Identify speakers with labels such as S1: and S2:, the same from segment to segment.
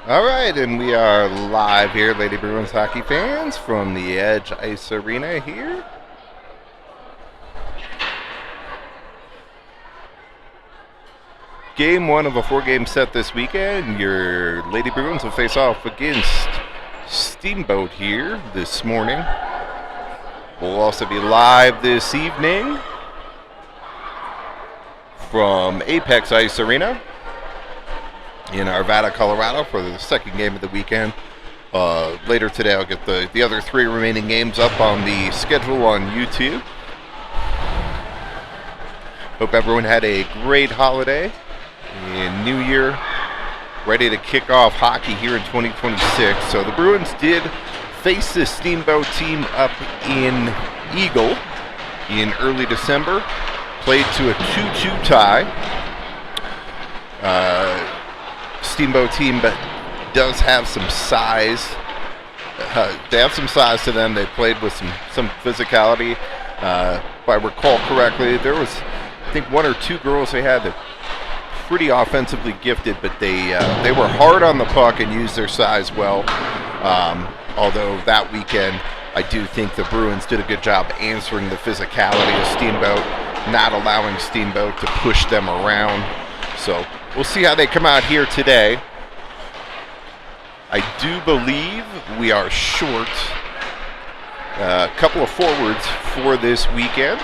S1: All right, and we are live here, Lady Bruins hockey fans, from the Edge Ice Arena here. Game one of a four-game set this weekend. Your Lady Bruins will face off against Steamboat here this morning. We'll also be live this evening from Apex Ice Arena in Arvada, Colorado for the second game of the weekend. Later today I'll get the other three remaining games up on the schedule on YouTube. Hope everyone had a great holiday and New Year. Ready to kick off hockey here in 2026. So the Bruins did face this Steamboat team up in Eagle in early December. Played to a 2-2 tie. Steamboat team does have some size. They have some size to them. They played with some physicality. If I recall correctly, there was, I think, one or two girls they had that pretty offensively gifted, but they were hard on the puck and used their size well. Although that weekend, I do think the Bruins did a good job answering the physicality of Steamboat, not allowing Steamboat to push them around. So we'll see how they come out here today. I do believe we are short a couple of forwards for this weekend.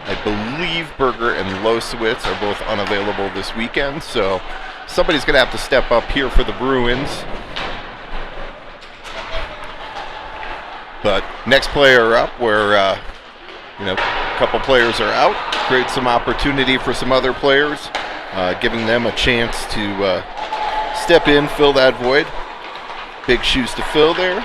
S1: I believe Berger and Losowitz are both unavailable this weekend, so somebody's going to have to step up here for the Bruins. But next player up, where a couple players are out, create some opportunity for some other players, giving them a chance to step in, fill that void. Big shoes to fill there.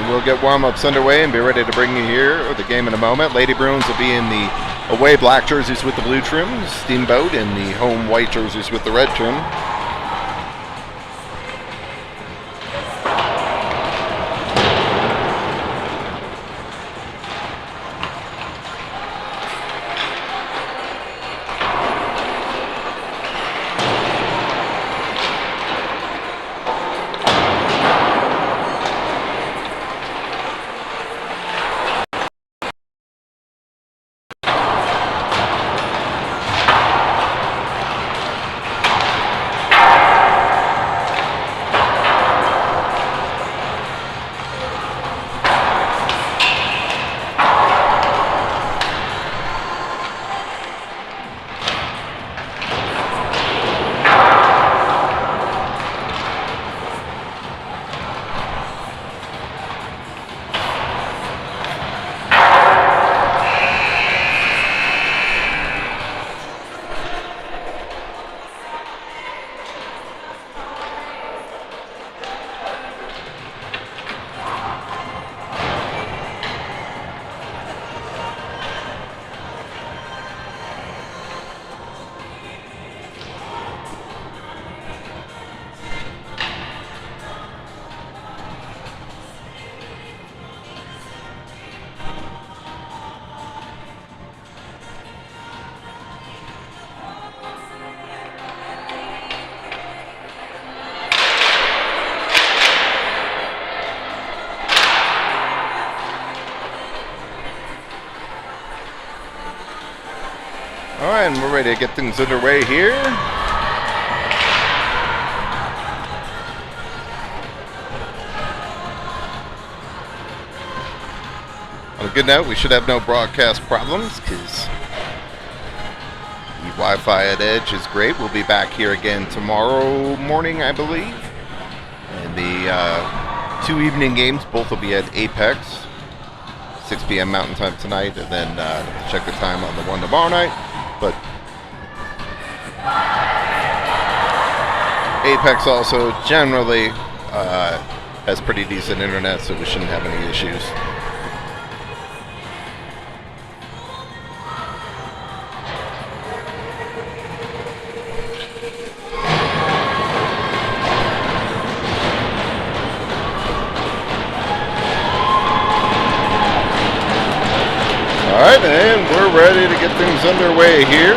S1: We'll get warm-ups underway and be ready to bring you here the game in a moment. Lady Bruins will be in the away black jerseys with the blue trim. Steamboat in the home white jerseys with the red trim. All right, and we're ready to get things underway here. On a good note, we should have no broadcast problems because Wi-Fi at Edge is great. We'll be back here again tomorrow morning, I believe. And the 2 evening games, both will be at Apex. 6 p.m. Mountain Time tonight, and then check the time on the one tomorrow night. But Apex also generally has pretty decent internet, so we shouldn't have any issues. All right, and we're ready to get things underway here.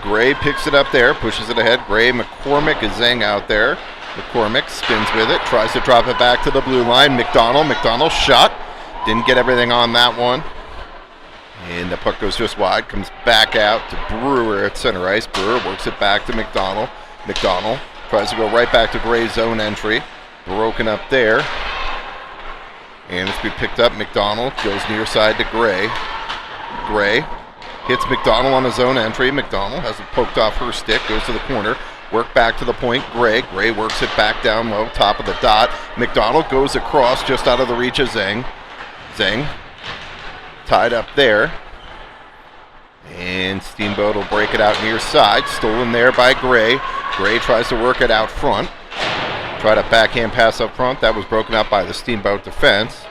S1: Gray picks it up there, pushes it ahead. Gray, McCormick is Zhang out there. McCormick spins with it, tries to drop it back to the blue line. McDonald shot. Didn't get everything on that one. And the puck goes just wide, comes back out to Brewer at center ice. Brewer works it back to McDonald. McDonald tries to go right back to Gray's zone entry. Broken up there. And it's been picked up. McDonald goes near side to Gray. Gray hits McDonald on his own entry. McDonald has it poked off her stick, goes to the corner. Work back to the point. Gray works it back down low, top of the dot. McDonald goes across just out of the reach of Zhang. Zhang tied up there. And Steamboat will break it out near side. Stolen there by Gray. Gray tries to work it out front. Tried a backhand pass up front. That was broken up by the Steamboat defense.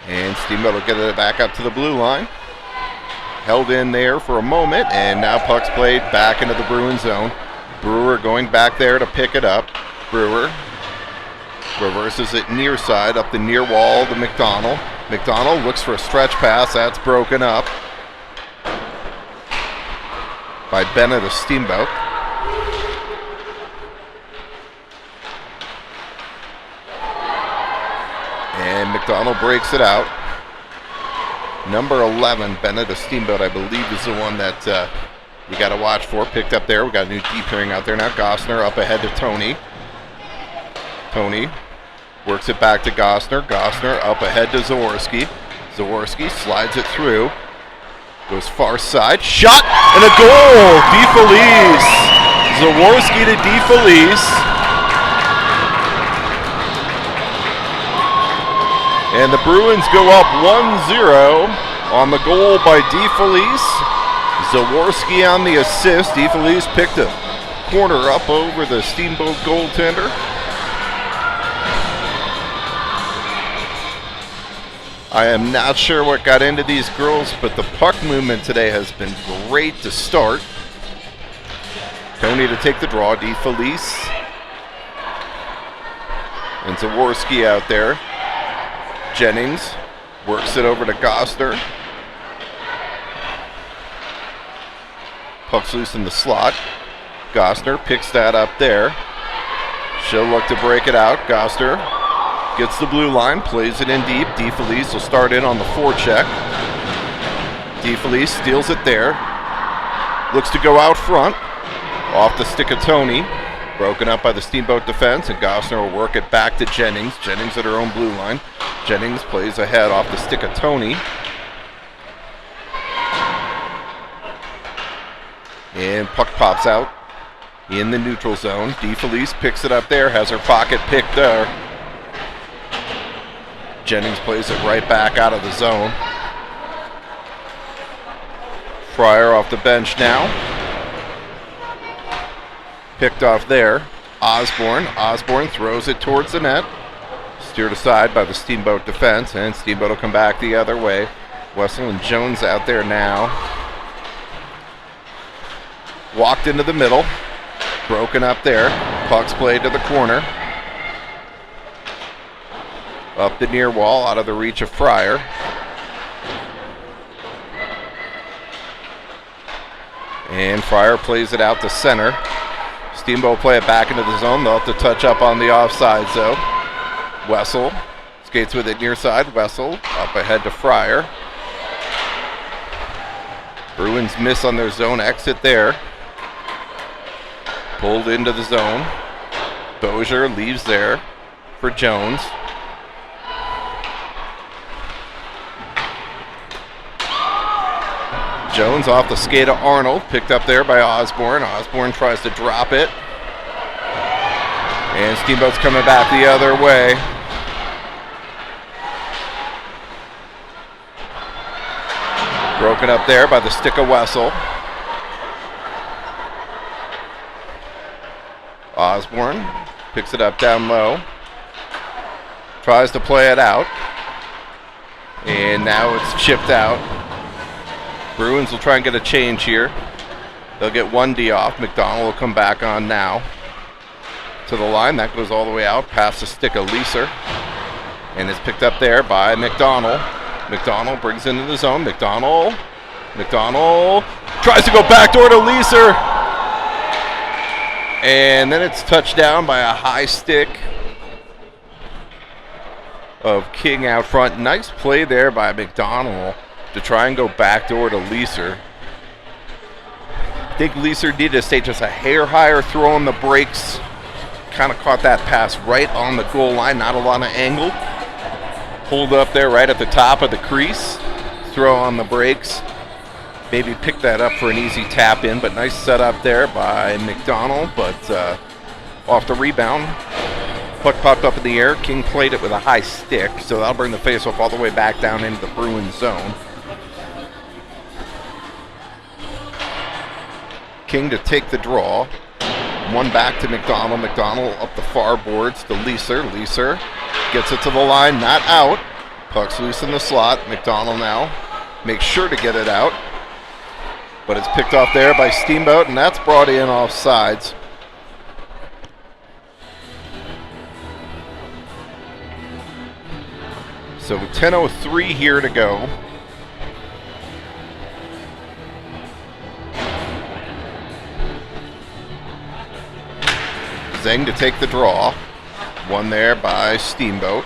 S1: And Steamboat will get it back up to the blue line. Held in there for a moment, and now puck's played back into the Bruins zone. Brewer going back there to pick it up. Brewer reverses it near side up the near wall to McDonald. McDonald looks for a stretch pass. That's broken up by Bennett of Steamboat. And McDonald breaks it out. Number 11, Bennett of Steamboat, I believe, is the one that we got to watch for. Picked up there. We got a new deep pairing out there now. Gosner up ahead to Tony. Tony works it back to Gosner. Gosner up ahead to Zaworski. Zaworski slides it through. Goes far side. Shot and a goal! DeFelice. Zaworski to DeFelice. And the Bruins go up 1-0 on the goal by DeFelice. Zaworski on the assist. DeFelice picked a corner up over the Steamboat goaltender. I am not sure what got into these girls, but the puck movement today has been great to start. Tony to take the draw. DeFelice. And Zaworski out there. Jennings works it over to Gosner. Puck's loose in the slot. Gosner picks that up there. She'll look to break it out. Gosner gets the blue line, plays it in deep. DeFelice will start in on the forecheck. DeFelice steals it there. Looks to go out front. Off the stick of Tony. Broken up by the Steamboat defense, and Gosner will work it back to Jennings. Jennings at her own blue line. Jennings plays ahead off the stick of Tony. And puck pops out in the neutral zone. DeFelice picks it up there, has her pocket picked there. Jennings plays it right back out of the zone. Fryer off the bench now. Picked off there. Osborne throws it towards the net. Steered aside by the Steamboat defense, and Steamboat will come back the other way. Wessel and Jones out there now. Walked into the middle. Broken up there. Puck's played to the corner. Up the near wall, out of the reach of Fryer. And Fryer plays it out to center. Steamboat play it back into the zone. They'll have to touch up on the offside zone. Wessel skates with it near side. Wessel up ahead to Fryer. Bruins miss on their zone exit there. Pulled into the zone. Dozier leaves there for Jones. Jones off the skate of Arnold, picked up there by Osborne. Osborne tries to drop it. And Steamboat's coming back the other way. Broken up there by the stick of Wessel. Osborne picks it up down low. Tries to play it out. And now it's chipped out. Bruins will try and get a change here. They'll get 1D off. McDonald will come back on now. To the line. That goes all the way out past the stick of Leeser. And it's picked up there by McDonald. McDonald brings into the zone. McDonald tries to go backdoor to Leeser. And then it's touched down by a high stick of King out front. Nice play there by McDonald to try and go backdoor to Leeser. I think Leeser needed to stay just a hair higher, throw on the brakes. Kind of caught that pass right on the goal line, not a lot of angle. Hold up there right at the top of the crease. Throw on the brakes. Maybe pick that up for an easy tap in, but nice setup there by McDonald, but off the rebound. Puck popped up in the air. King played it with a high stick, so that'll bring the faceoff all the way back down into the Bruins zone. King to take the draw. One back to McDonald. McDonald up the far boards to Leeser. Leeser gets it to the line, not out. Puck's loose in the slot. McDonald now makes sure to get it out. But it's picked off there by Steamboat, and that's brought in off sides. So 10:03 here to go. Zeng to take the draw. One there by Steamboat.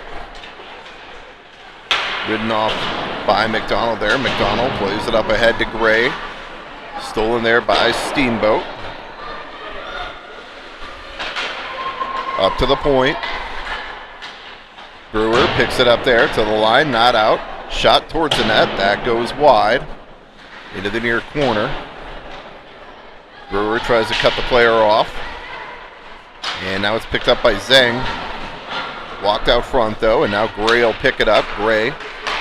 S1: Ridden off by McDonald there. McDonald plays it up ahead to Gray. Stolen there by Steamboat. Up to the point. Brewer picks it up there to the line, not out. Shot towards the net, that goes wide. Into the near corner. Brewer tries to cut the player off. And now it's picked up by Zeng. Walked out front though, and now Gray will pick it up. Gray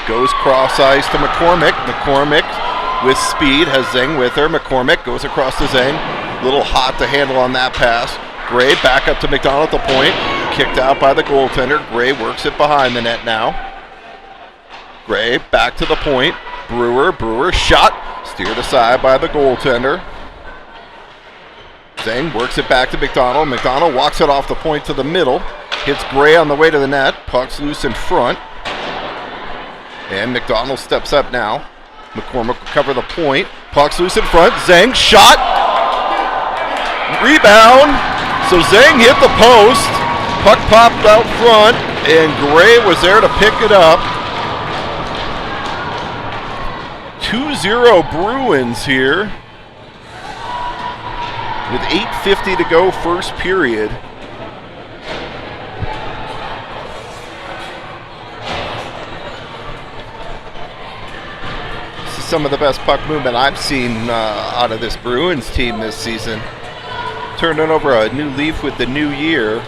S1: goes cross ice to McCormick. McCormick with speed has Zeng with her. McCormick goes across to Zeng. Little hot to handle on that pass. Gray back up to McDonald at the point. Kicked out by the goaltender. Gray works it behind the net now. Gray back to the point. Brewer shot. Steered aside by the goaltender. Zeng works it back to McDonald. McDonald walks it off the point to the middle. Hits Gray on the way to the net. Puck's loose in front. And McDonald steps up now. McCormick will cover the point. Puck's loose in front. Zeng shot. Rebound. So Zeng hit the post. Puck popped out front. And Gray was there to pick it up. 2-0 Bruins here. With 8:50 to go, first period. This is some of the best puck movement I've seen out of this Bruins team this season. Turning over a new leaf with the new year.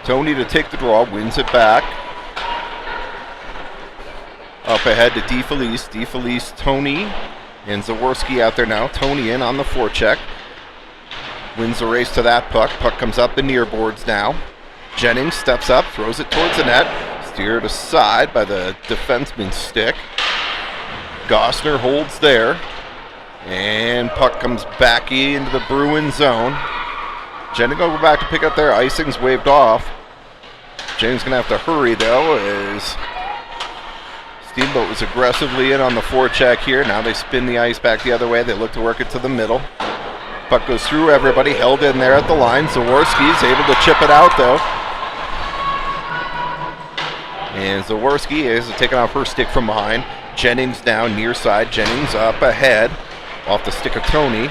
S1: Tony to take the draw, wins it back. Up ahead to DeFelice. DeFelice, Tony. And Zaworski out there now. Tony in on the forecheck. Wins the race to that puck. Puck comes up the near boards now. Jennings steps up, throws it towards the net. Steered aside by the defenseman's stick. Gosner holds there. And puck comes back into the Bruins zone. Jennings will go back to pick up there. Icing's waved off. Jennings going to have to hurry though as Steamboat was aggressively in on the forecheck here. Now they spin the ice back the other way. They look to work it to the middle. Puck goes through everybody, held in there at the line. Zaworski is able to chip it out though. And Zaworski is taking off her stick from behind. Jennings down near side. Jennings up ahead off the stick of Tony.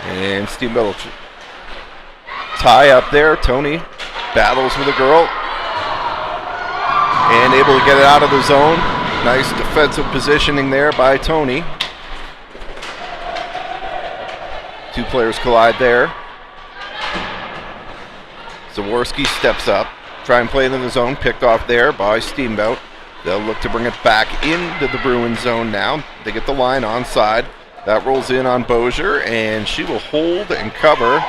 S1: And Steamboat tie up there. Tony Battles with a girl. And able to get it out of the zone. Nice defensive positioning there by Tony. Two players collide there. Zaworski steps up. Try and play it in the zone. Picked off there by Steamboat. They'll look to bring it back into the Bruins zone now. They get the line onside. That rolls in on Bozier, and she will hold and cover.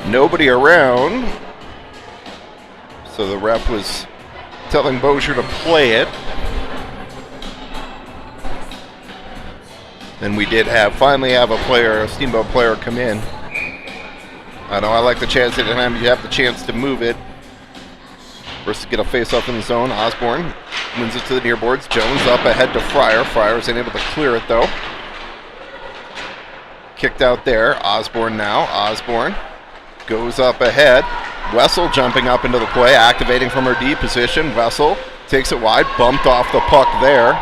S1: Nobody around, so the ref was telling Bozier to play it. And we did finally have a Steamboat player come in. I know I like the chance that you have the chance to move it. First to get a face-off in the zone. Osborne wins it to the near boards. Jones up ahead to Fryer. Fryer's unable to clear it though. Kicked out there. Osborne now. Osborne goes up ahead. Wessel jumping up into the play, activating from her D position. Wessel takes it wide, bumped off the puck there.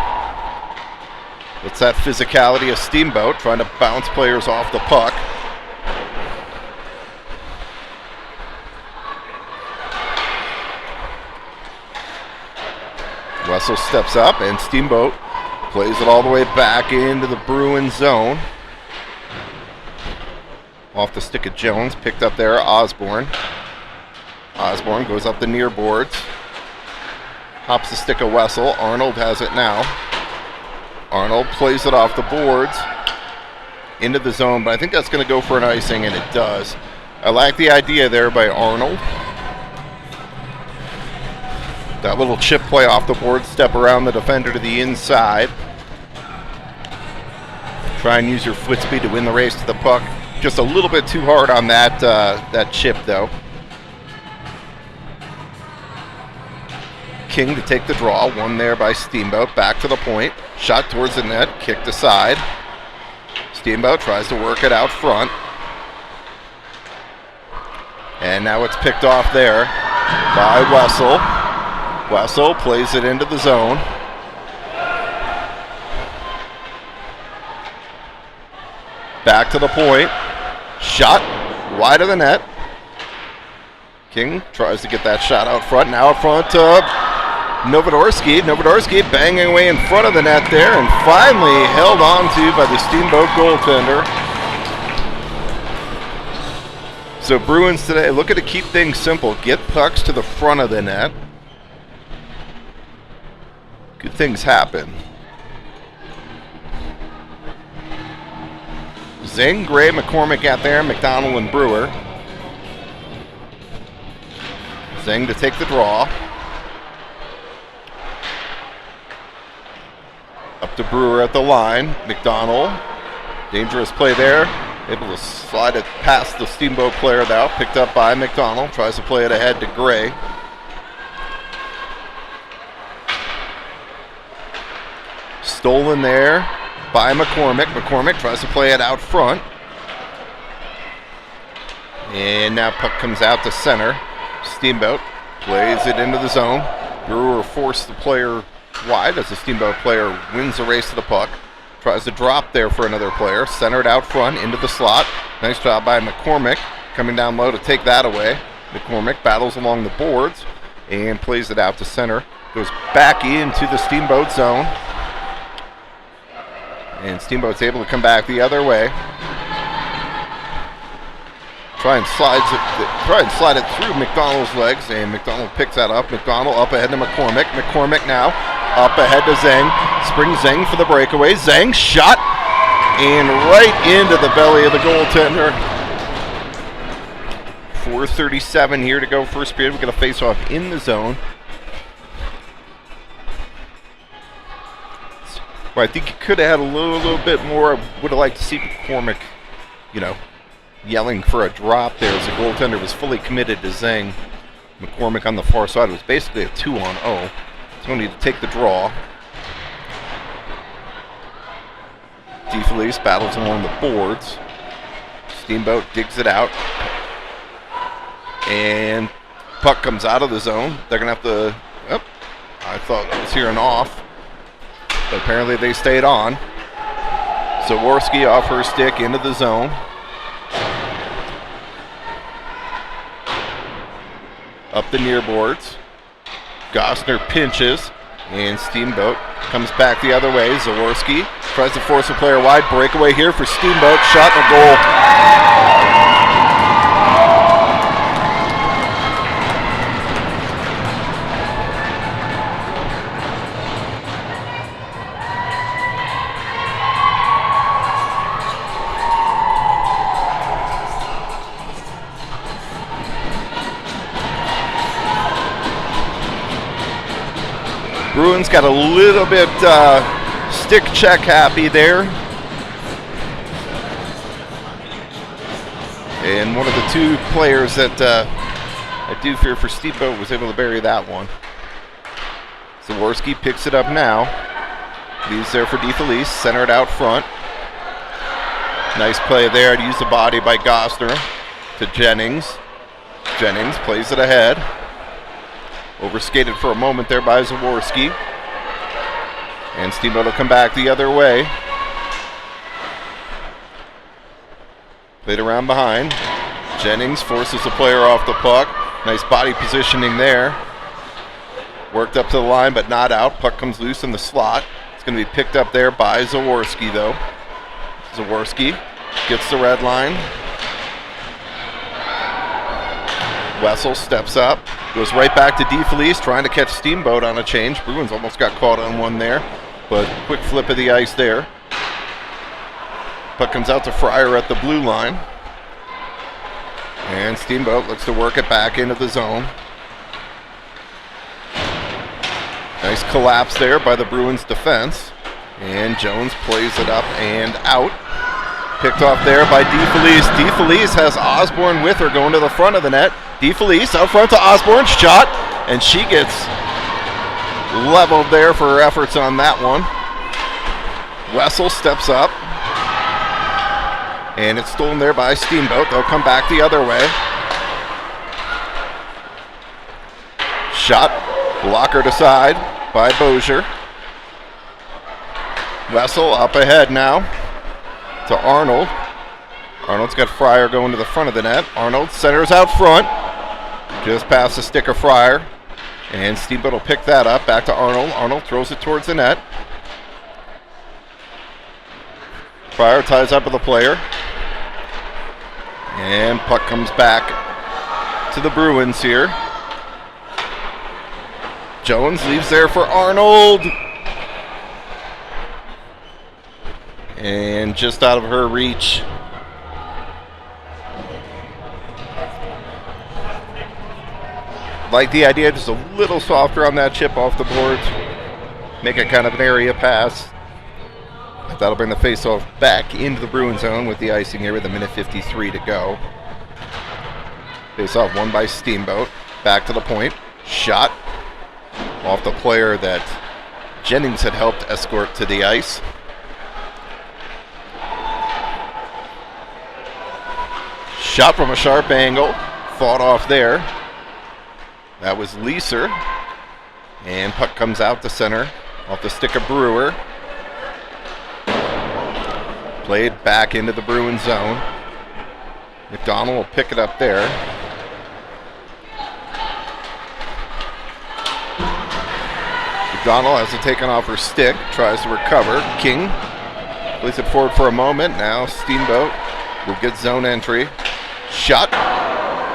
S1: It's that physicality of Steamboat, trying to bounce players off the puck. Wessel steps up, and Steamboat plays it all the way back into the Bruins zone. Off the stick of Jones, picked up there, Osborne. Osborne goes up the near boards. Hops the stick of Wessel. Arnold has it now. Arnold plays it off the boards into the zone, but I think that's going to go for an icing, and it does. I like the idea there by Arnold. That little chip play off the board, step around the defender to the inside. Try and use your foot speed to win the race to the puck. Just a little bit too hard on that chip, though. King to take the draw. One there by Steamboat. Back to the point. Shot towards the net. Kicked aside. Steamboat tries to work it out front. And now it's picked off there by Wessel. Wessel plays it into the zone. Back to the point. Shot wide of the net. King tries to get that shot out front. Now out front to Novodorski. Novodorski banging away in front of the net there, and finally held on to by the Steamboat goaltender. So Bruins today looking to keep things simple. Get pucks to the front of the net. Good things happen. Zing, Gray, McCormick out there, McDonald and Brewer. Zing to take the draw. Up to Brewer at the line. McDonald. Dangerous play there. Able to slide it past the Steamboat player now. Picked up by McDonald. Tries to play it ahead to Gray. Stolen there by McCormick. McCormick tries to play it out front. And now puck comes out to center. Steamboat plays it into the zone. Brewer forced the player wide as the Steamboat player wins the race to the puck. Tries to drop there for another player. Centered out front into the slot. Nice job by McCormick. Coming down low to take that away. McCormick battles along the boards and plays it out to center. Goes back into the Steamboat zone. And Steamboat's able to come back the other way. Try and slide it through McDonald's legs, and McDonald picks that up. McDonald up ahead to McCormick. McCormick now up ahead to Zeng. Springs Zeng for the breakaway. Zeng shot, and right into the belly of the goaltender. 4:37 here to go first period. We're going to face off in the zone. Well, I think he could have had a little bit more. I would have liked to see McCormick, yelling for a drop there as the goaltender was fully committed to Zeng. McCormick on the far side. It was basically a 2-on-0. He's going to need to take the draw. DeFelice battles along the boards. Steamboat digs it out. And puck comes out of the zone. They're going to have to... I thought I was hearing off, but apparently they stayed on. Zaworski off her stick into the zone. Up the near boards. Gosner pinches, and Steamboat comes back the other way. Zaworski tries to force a player wide. Breakaway here for Steamboat. Shot and a goal. Bruins got a little bit stick check happy there. And one of the two players that I do fear for Steamboat was able to bury that one. Zaworski picks it up now. Leaves there for DeFelice, centered out front. Nice play there to use the body by Gosner to Jennings. Jennings plays it ahead. Overskated for a moment there by Zaworski. And Steamboat will come back the other way. Played around behind. Jennings forces the player off the puck. Nice body positioning there. Worked up to the line but not out. Puck comes loose in the slot. It's going to be picked up there by Zaworski though. Zaworski gets the red line. Wessel steps up. Goes right back to DeFelice, trying to catch Steamboat on a change. Bruins almost got caught on one there, but quick flip of the ice there. Puck comes out to Fryer at the blue line. And Steamboat looks to work it back into the zone. Nice collapse there by the Bruins defense. And Jones plays it up and out. Picked off there by DeFelice. DeFelice has Osborne with her going to the front of the net. DeFelice out front to Osborne, shot, and she gets leveled there for her efforts on that one. Wessel steps up, and it's stolen there by Steamboat. They'll come back the other way. Shot, blockered aside by Bozier. Wessel up ahead now to Arnold. Arnold's got Fryer going to the front of the net. Arnold centers out front. Just past the stick of Fryer. And Steamboat will pick that up. Back to Arnold. Arnold throws it towards the net. Fryer ties up with the player. And puck comes back to the Bruins here. Jones leaves there for Arnold. And just out of her reach. Like the idea, just a little softer on that chip off the boards. Make it kind of an area pass. That'll bring the faceoff back into the Bruin zone with the icing here with a minute 53 to go. Faceoff won by Steamboat. Back to the point. Shot off the player that Jennings had helped escort to the ice. Shot from a sharp angle. Fought off there. That was Leeser. And puck comes out to center off the stick of Brewer. Played back into the Bruin zone. McDonald will pick it up there. McDonald has to take it off her stick. Tries to recover. King plays it forward for a moment. Now Steamboat will get zone entry. Shot.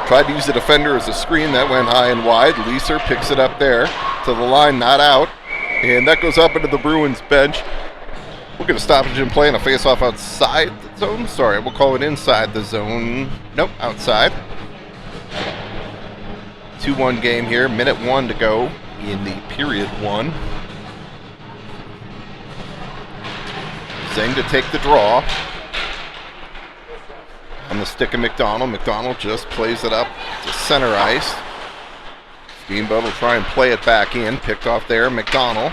S1: Tried to use the defender as a screen. That went high and wide. Leeser picks it up there to the line, not out. And that goes up into the Bruins bench. We'll get a stoppage in play and a face-off outside the zone. Sorry, we'll call it inside the zone. Nope, outside. 2-1 game here. Minute 1 to go in the period 1. Zeng to take the draw. On the stick of McDonald. McDonald just plays it up to center ice. Steamboat will try and play it back in. Picked off there. McDonald.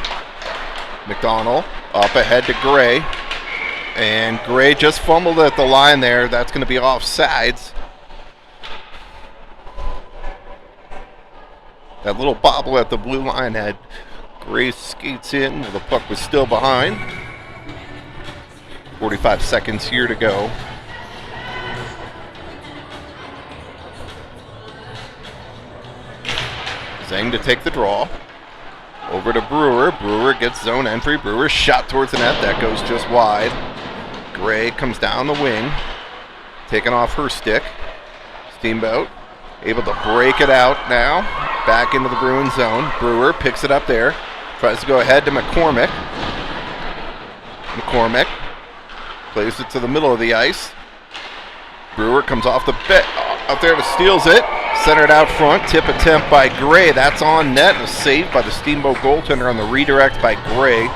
S1: McDonald up ahead to Gray. And Gray just fumbled at the line there. That's going to be offsides. That little bobble at the blue line had Gray skates in while the puck was still behind. 45 seconds here to go. Zhang to take the draw. Over to Brewer. Brewer gets zone entry. Brewer shot towards the net. That goes just wide. Gray comes down the wing. Taking off her stick. Steamboat able to break it out now. Back into the Bruins zone. Brewer picks it up there. Tries to go ahead to McCormick. McCormick plays it to the middle of the ice. Brewer comes off the bit out there to steals it. Centered out front. Tip attempt by Gray. That's on net. A save by the Steamboat goaltender on the redirect by Gray.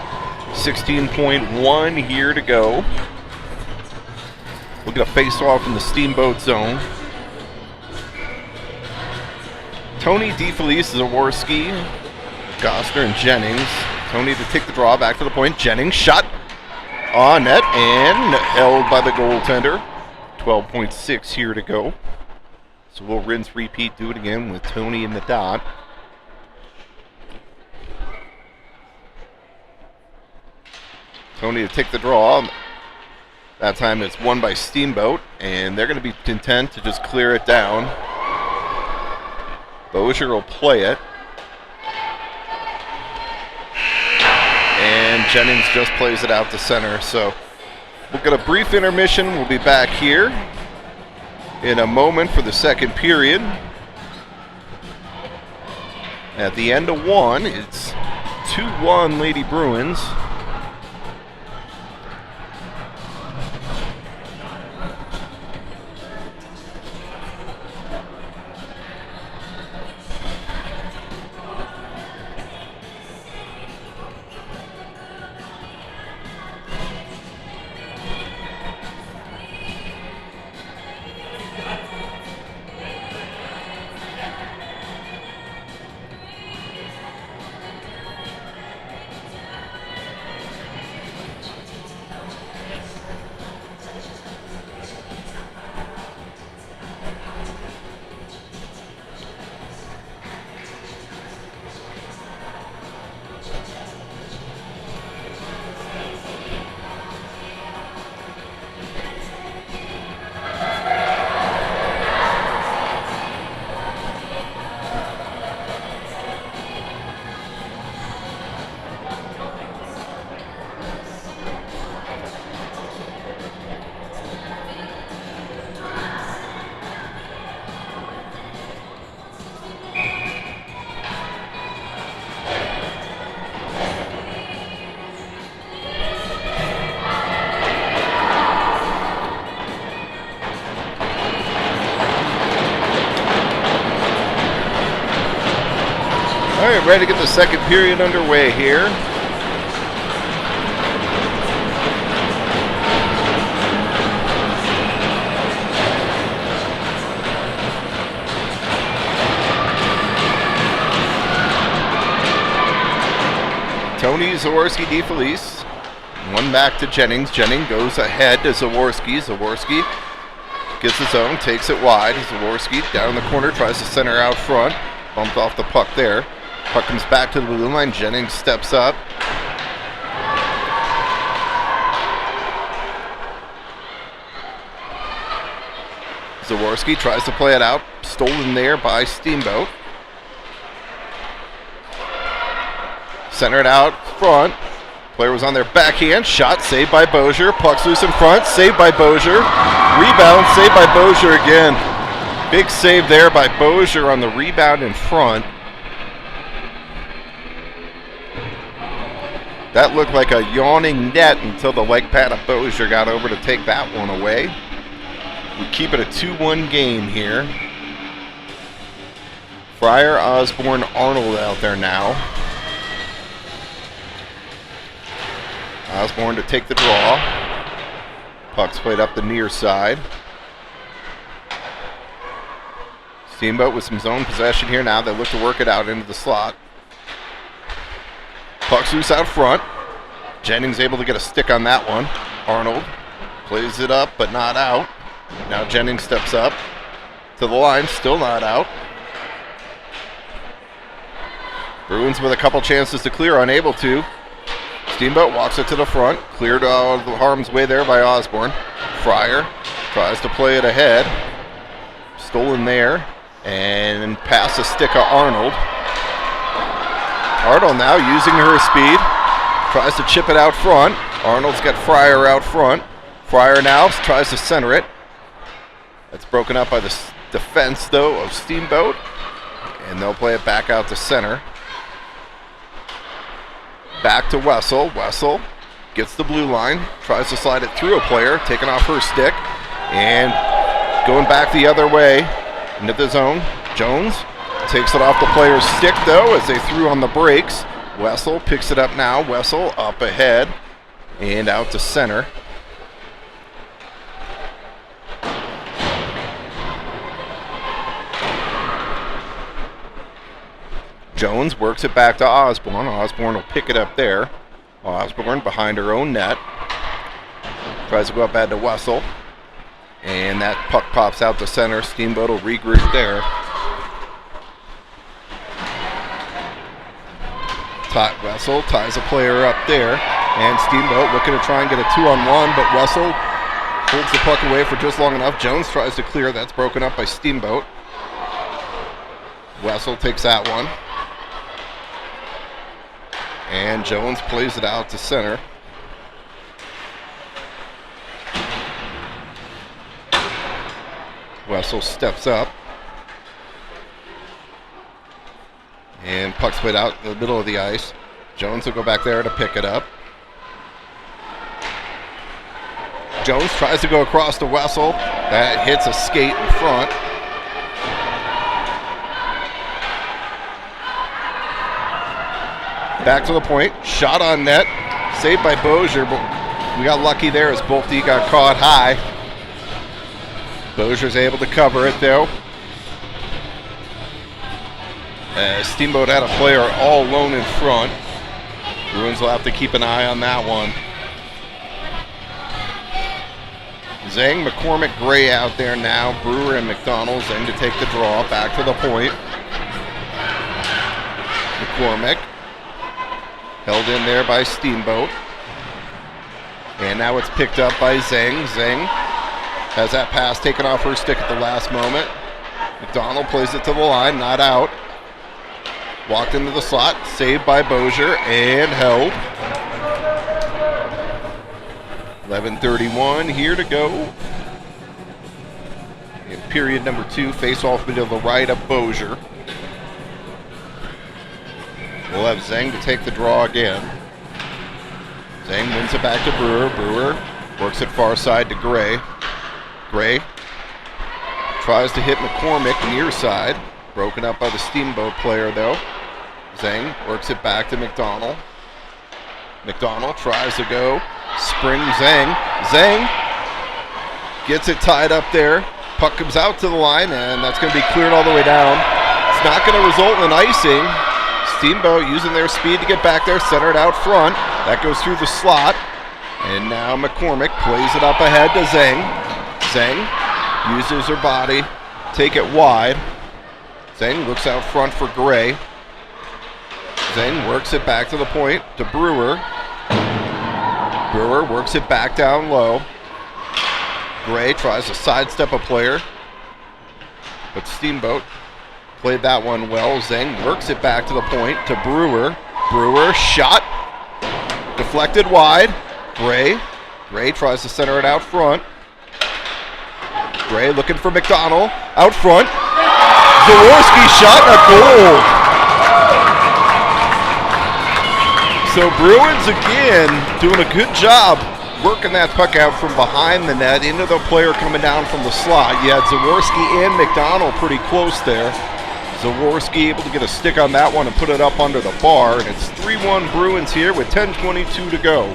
S1: 16.1 here to go. We'll get a face-off in the Steamboat zone. Tony, DeFelice, Zaworski, Gostner, and Jennings. Tony to take the draw back to the point. Jennings shot on net and held by the goaltender. 12.6 here to go. So we'll rinse, repeat, do it again with Tony in the dot. Tony to take the draw. That time it's won by Steamboat, and they're going to be content to just clear it down. Bozier will play it. And Jennings just plays it out to center. So we'll get a brief intermission. We'll be back here in a moment for the second period. At the end of one, it's 2-1 Lady Bruins. All right, ready to get the second period underway here. Tony, Zaworski, DeFelice. One back to Jennings. Jennings goes ahead to Zaworski. Zaworski gets his own, takes it wide. Zaworski down in the corner, tries to center out front. Bumped off the puck there. Puck comes back to the blue line. Jennings steps up. Zaworski tries to play it out. Stolen there by Steamboat. Centered out front. Player was on their backhand. Shot saved by Bozier. Puck's loose in front. Saved by Bozier. Rebound saved by Bozier again. Big save there by Bozier on the rebound in front. That looked like a yawning net until the leg pad of Bozier got over to take that one away. We keep it a 2-1 game here. Fryer, Osborne, Arnold out there now. Osborne to take the draw. Puck's played up the near side. Steamboat with some zone possession here now. They look to work it out into the slot. Puck's loose out front. Jennings able to get a stick on that one. Arnold plays it up, but not out. Now Jennings steps up to the line, still not out. Bruins with a couple chances to clear, unable to. Steamboat walks it to the front, cleared out of the harm's way there by Osborne. Fryer tries to play it ahead. Stolen there, and pass a stick of Arnold. Arnold now using her speed, tries to chip it out front. Arnold's got Fryer out front. Fryer now tries to center it. That's broken up by the defense, though, of Steamboat, and they'll play it back out to center. Back to Wessel. Wessel gets the blue line, tries to slide it through a player, taking off her stick, and going back the other way into the zone. Jones takes it off the player's stick, though, as they threw on the brakes. Wessel picks it up now. Wessel up ahead and out to center. Jones works it back to Osborne. Osborne will pick it up there. Osborne behind her own net. Tries to go up ahead to Wessel. And that puck pops out to center. Steamboat will regroup there. Wessel ties a player up there. And Steamboat looking to try and get a 2-on-1, but Wessel holds the puck away for just long enough. Jones tries to clear. That's broken up by Steamboat. Wessel takes that one. And Jones plays it out to center. Wessel steps up. And puck's played out in the middle of the ice. Jones will go back there to pick it up. Jones tries to go across to Wessel. That hits a skate in front. Back to the point. Shot on net. Saved by Bozier, but we got lucky there as Bolte got caught high. Bozier's able to cover it, though. Steamboat had a player all alone in front. Bruins will have to keep an eye on that one. Zhang, McCormick, Gray out there now. Brewer and McDonald. Zhang to take the draw. Back to the point. McCormick. Held in there by Steamboat. And now it's picked up by Zhang. Zhang has that pass taken off her stick at the last moment. McDonald plays it to the line, not out. Walked into the slot, saved by Bozier, and held. 11:31 here to go. In period number 2, face-off to the right of Bozier. We'll have Zhang to take the draw again. Zhang wins it back to Brewer. Brewer works it far side to Gray. Gray tries to hit McCormick near side. Broken up by the Steamboat player, though. Zhang works it back to McDonald. McDonald tries to go. Spring Zhang. Zhang gets it tied up there. Puck comes out to the line, and that's going to be cleared all the way down. It's not going to result in icing. Steamboat using their speed to get back there, centered out front. That goes through the slot. And now McCormick plays it up ahead to Zhang. Zhang uses her body, take it wide. Zhang looks out front for Gray. Zhang works it back to the point to Brewer. Brewer works it back down low. Gray tries to sidestep a player, but Steamboat played that one well. Zhang works it back to the point to Brewer. Brewer shot, deflected wide. Gray tries to center it out front. Gray looking for McDonald out front. Zaworski shot and a goal. So Bruins again doing a good job working that puck out from behind the net into the player coming down from the slot. You had Zaworski and McDonald pretty close there. Zaworski able to get a stick on that one and put it up under the bar. And it's 3-1 Bruins here with 10:22 to go.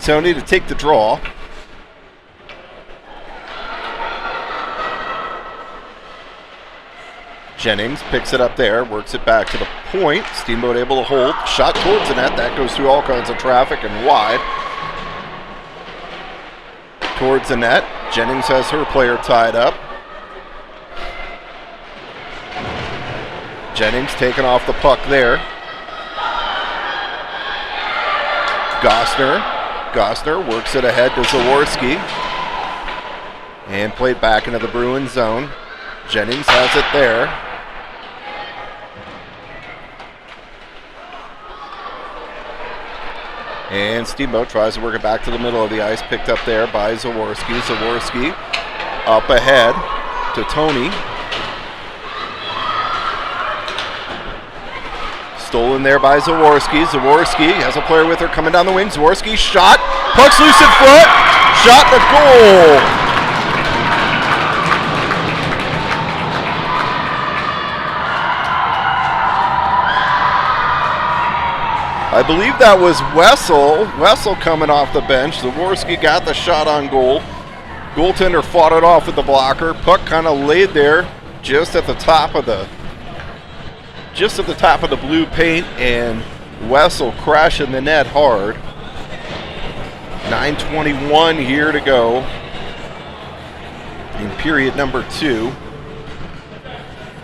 S1: Tony to take the draw. Jennings picks it up there, works it back to the point. Steamboat able to hold. Shot towards the net. That goes through all kinds of traffic and wide. Towards the net. Jennings has her player tied up. Jennings taking off the puck there. Gosner works it ahead to Zaworski. And played back into the Bruins zone. Jennings has it there. And Steamboat tries to work it back to the middle of the ice. Picked up there by Zaworski. Zaworski up ahead to Tony. Stolen there by Zaworski. Zaworski has a player with her coming down the wing. Zaworski shot. Puck's loose in front. Shot the goal. I believe that was Wessel. Wessel coming off the bench. Zaworski got the shot on goal. Goaltender fought it off with the blocker. Puck kind of laid there just at the top of the blue paint, and Wessel crashing the net hard. 9:21 here to go in period number 2.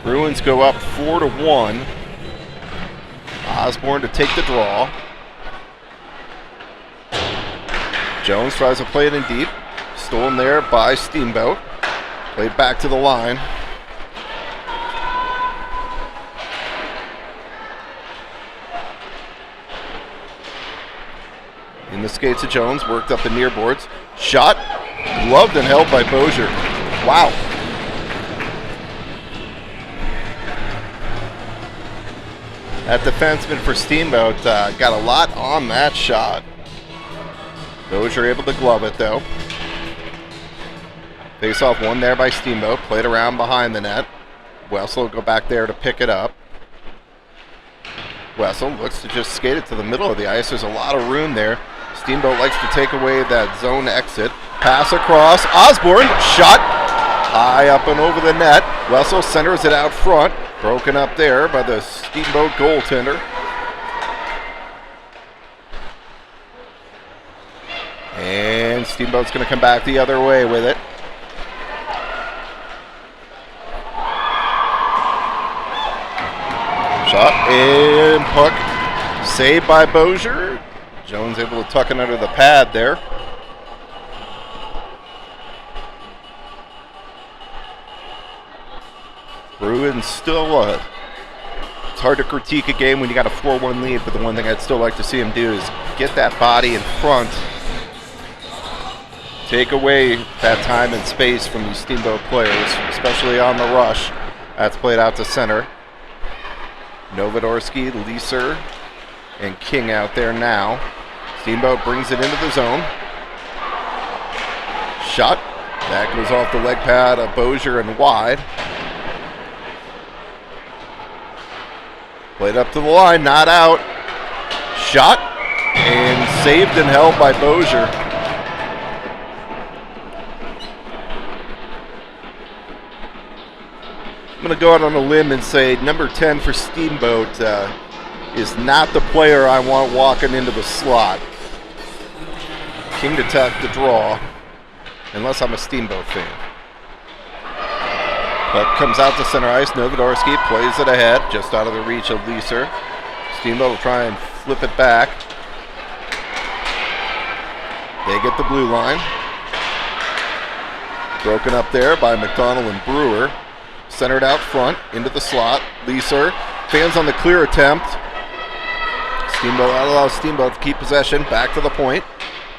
S1: Bruins go up 4-1. Osborne to take the draw. Jones tries to play it in deep. Stolen there by Steamboat. Played back to the line. In the skates of Jones, worked up the near boards. Shot, gloved and held by Bozier. Wow. That defenseman for Steamboat got a lot on that shot. Bozier able to glove it though. Face-off one there by Steamboat. Played around behind the net. Wessel will go back there to pick it up. Wessel looks to just skate it to the middle of the ice. There's a lot of room there. Steamboat likes to take away that zone exit. Pass across. Osborne shot high up and over the net. Wessel centers it out front. Broken up there by the Steamboat goaltender. And Steamboat's going to come back the other way with it. Shot and puck saved by Bozier. Jones able to tuck it under the pad there. Bruins still, it's hard to critique a game when you got a 4-1 lead, but the one thing I'd still like to see him do is get that body in front. Take away that time and space from these Steamboat players, especially on the rush. That's played out to center. Novodorsky, Leeser, and King out there now. Steamboat brings it into the zone. Shot. That goes off the leg pad of Bozier and wide. Played up to the line, not out. Shot. And saved and held by Bozier. I'm going to go out on a limb and say number 10 for Steamboat is not the player I want walking into the slot. King to tuck the draw, unless I'm a Steamboat fan. Puck comes out to center ice. Novodorsky plays it ahead, just out of the reach of Leeser. Steamboat will try and flip it back. They get the blue line. Broken up there by McDonald and Brewer. Centered out front, into the slot. Leeser, fans on the clear attempt. Steamboat allows Steamboat to keep possession, back to the point.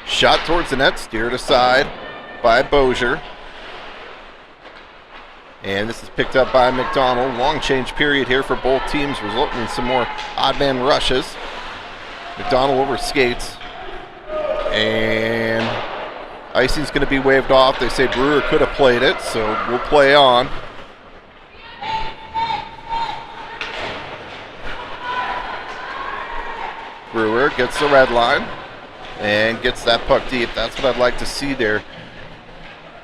S1: Shot towards the net, steered aside by Bozier. And this is picked up by McDonald. Long change period here for both teams, resulting in some more odd man rushes. McDonald over skates. And icing's going to be waved off. They say Brewer could have played it, so we'll play on. Brewer gets the red line and gets that puck deep. That's what I'd like to see there.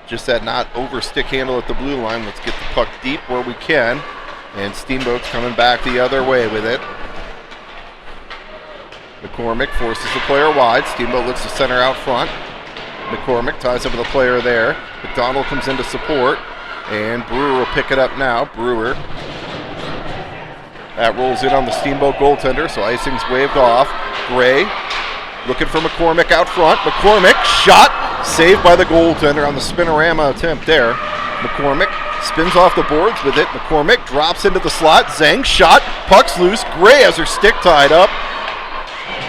S1: Just that not over stick handle at the blue line. Let's get the puck deep where we can. And Steamboat's coming back the other way with it. McCormick forces the player wide. Steamboat looks to center out front. McCormick ties up with a player there. McDonald comes in to support. And Brewer will pick it up now. Brewer. That rolls in on the Steamboat goaltender, so icing's waved off. Gray looking for McCormick out front. McCormick, shot, saved by the goaltender on the spinorama attempt there. McCormick spins off the boards with it. McCormick drops into the slot. Zhang, shot, puck's loose. Gray has her stick tied up.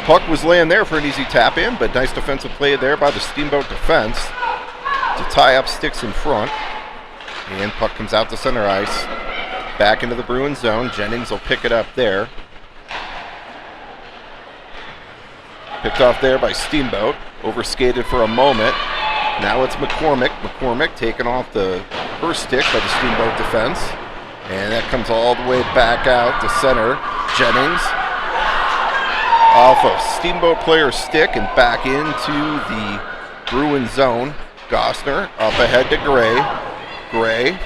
S1: Puck was laying there for an easy tap in, but nice defensive play there by the Steamboat defense to tie up sticks in front. And puck comes out to center ice. Back into the Bruins zone. Jennings will pick it up there. Picked off there by Steamboat. Overskated for a moment. Now it's McCormick. McCormick taken off the first stick by the Steamboat defense. And that comes all the way back out to center. Jennings off a Steamboat player's stick and back into the Bruins zone. Gosner up ahead to Gray. Gray.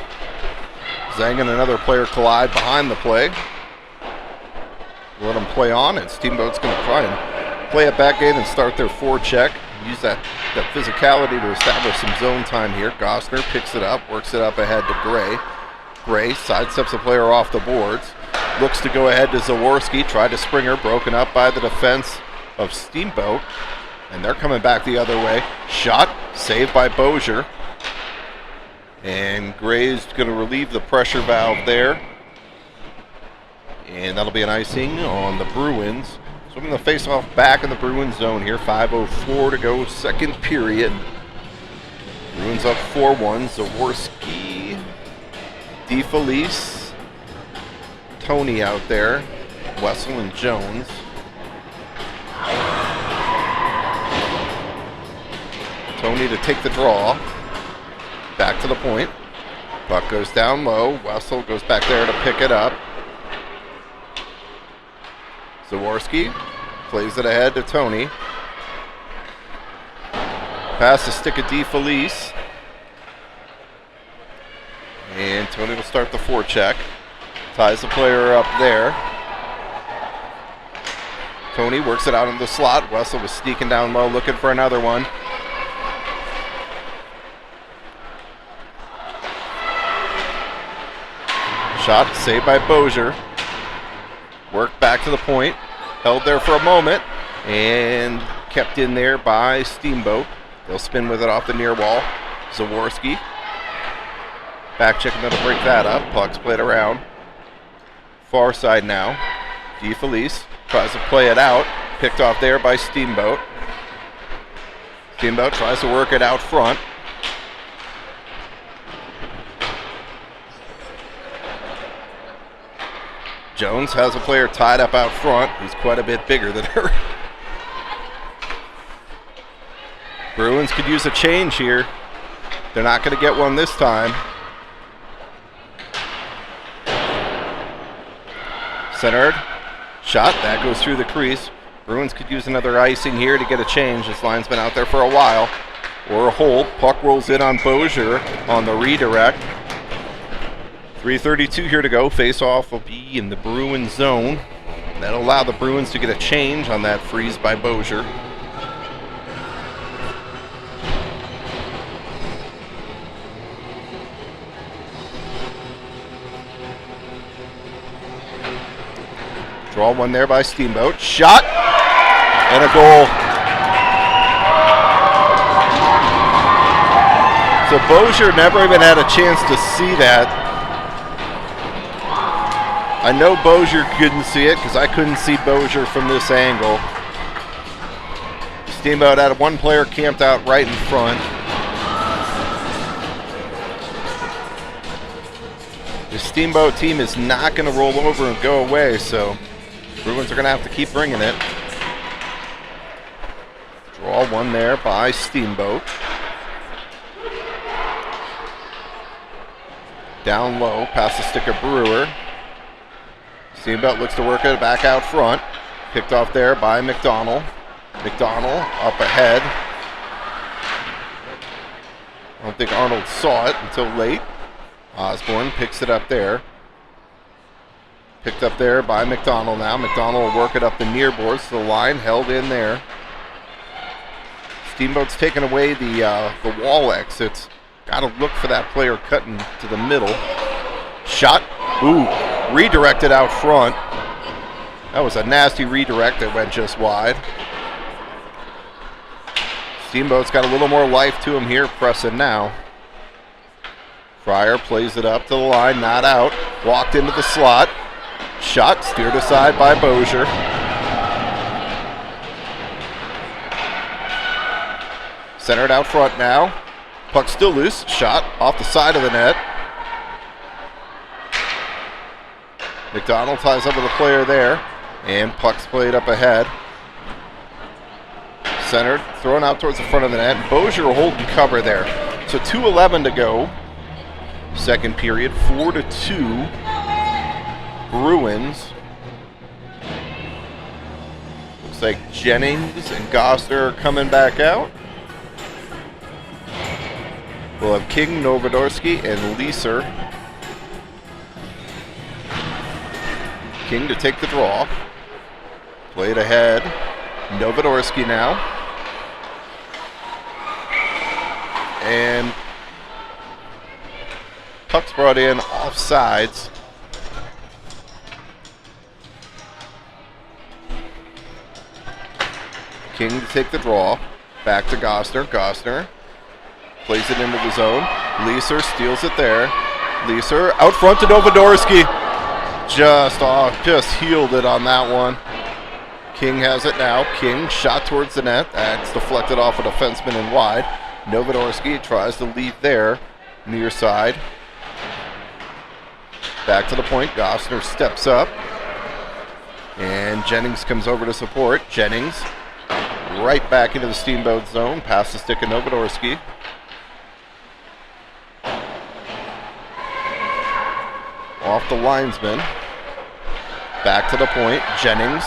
S1: Zhang and another player collide behind the play. Let them play on, and Steamboat's going to try and play it back in and start their forecheck. Use that physicality to establish some zone time here. Gosner picks it up, works it up ahead to Gray. Gray sidesteps the player off the boards. Looks to go ahead to Zaworski. Tried to spring her, broken up by the defense of Steamboat. And they're coming back the other way. Shot, saved by Bozier. And Gray's going to relieve the pressure valve there. And that'll be an icing on the Bruins. So we're going to face off back in the Bruins zone here. 5:04 to go, second period. Bruins up 4-1. Zaworski, DeFelice, Tony out there, Wessel and Jones. Tony to take the draw. Back to the point. Puck goes down low. Wessel goes back there to pick it up. Zaworski plays it ahead to Tony. Pass the stick of DeFelice. And Tony will start the forecheck. Ties the player up there. Tony works it out in the slot. Wessel was sneaking down low looking for another one. Shot saved by Bozier. Worked back to the point. Held there for a moment. And kept in there by Steamboat. They'll spin with it off the near wall. Zaworski. Back checking to break that up. Puck's played around. Far side now. DeFelice tries to play it out. Picked off there by Steamboat. Steamboat tries to work it out front. Jones has a player tied up out front. He's quite a bit bigger than her. Bruins could use a change here. They're not going to get one this time. Centered. Shot. That goes through the crease. Bruins could use another icing here to get a change. This line's been out there for a while. Or a hold. Puck rolls in on Bozier on the redirect. 3:32 here to go. Face-off will be in the Bruins zone. That'll allow the Bruins to get a change on that freeze by Bozier. Draw one there by Steamboat. Shot and a goal. So Bozier never even had a chance to see that. I know Bozier couldn't see it because I couldn't see Bozier from this angle. Steamboat had one player camped out right in front. The Steamboat team is not going to roll over and go away, so Bruins are going to have to keep bringing it. Draw one there by Steamboat. Down low, past the stick of Brewer. Steamboat looks to work it back out front. Picked off there by McDonald. McDonald up ahead. I don't think Arnold saw it until late. Osborne picks it up there. Picked up there by McDonald now. McDonald will work it up the near boards to the line. Held in there. Steamboat's taking away the wall exits. Got to look for that player cutting to the middle. Shot. Ooh. Redirected out front. That was a nasty redirect that went just wide. Steamboat's got a little more life to him here, pressing now. Fryer plays it up to the line, not out. Walked into the slot. Shot steered aside by Bozier. Centered out front now. Puck still loose. Shot off the side of the net. McDonald ties up with a player there. And puck's played up ahead. Centered, thrown out towards the front of the net. Bozier holding cover there. So 2:11 to go. Second period, 4-2. Bruins. Looks like Jennings and Gosner are coming back out. We'll have King, Novodorsky, and Leeser. King to take the draw. Played ahead. Novodorsky now. And puck's brought in off sides. King to take the draw. Back to Gosner. Gosner plays it into the zone. Leeser steals it there. Leeser out front to Novodorsky. Just healed it on that one. King has it now. King shot towards the net. That's deflected off a defenseman and wide. Novodorsky tries to lead there. Near side. Back to the point. Gosner steps up. And Jennings comes over to support. Jennings right back into the Steamboat zone. Past the stick of Novodorsky. Off the linesman. Back to the point. Jennings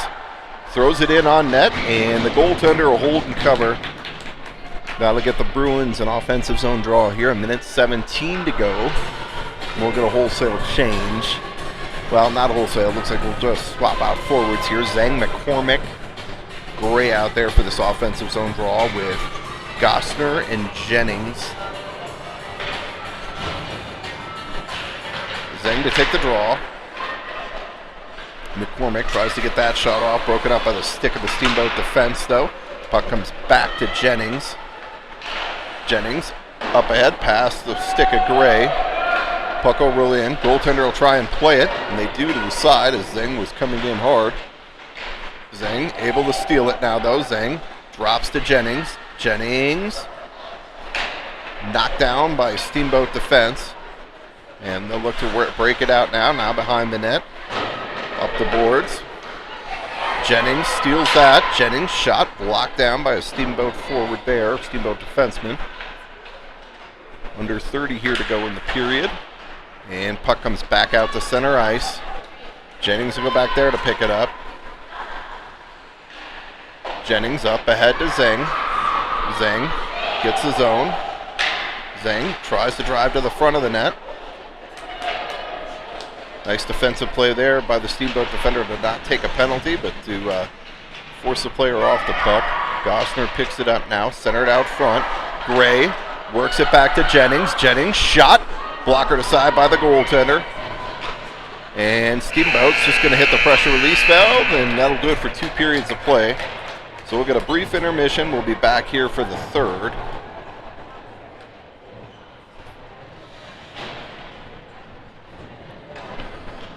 S1: throws it in on net, and the goaltender will hold and cover. That'll get the Bruins an offensive zone draw here. A minute 17 to go. We'll get a wholesale change. Well, not a wholesale. Looks like we'll just swap out forwards here. Zhang, McCormick, Gray out there for this offensive zone draw with Gosner and Jennings. Zhang to take the draw. McCormick tries to get that shot off, broken up by the stick of the Steamboat defense, though. Puck comes back to Jennings. Jennings up ahead, past the stick of Gray. Puck will roll in. Goaltender will try and play it, and they do to the side as Zhang was coming in hard. Zhang able to steal it now, though. Zhang drops to Jennings. Jennings knocked down by Steamboat defense, and they'll look to break it out now. Now behind the net. Up the boards. Jennings steals that. Jennings shot blocked down by a Steamboat forward there, Steamboat defenseman. Under 30 here to go in the period. And puck comes back out to center ice. Jennings will go back there to pick it up. Jennings up ahead to Zhang. Zhang gets his own. Zhang tries to drive to the front of the net. Nice defensive play there by the Steamboat defender to not take a penalty, but to force the player off the puck. Gosner picks it up now, centered out front. Gray works it back to Jennings. Jennings shot, blockered aside by the goaltender. And Steamboat's just going to hit the pressure release valve, and that'll do it for 2 periods of play. So we'll get a brief intermission. We'll be back here for the third.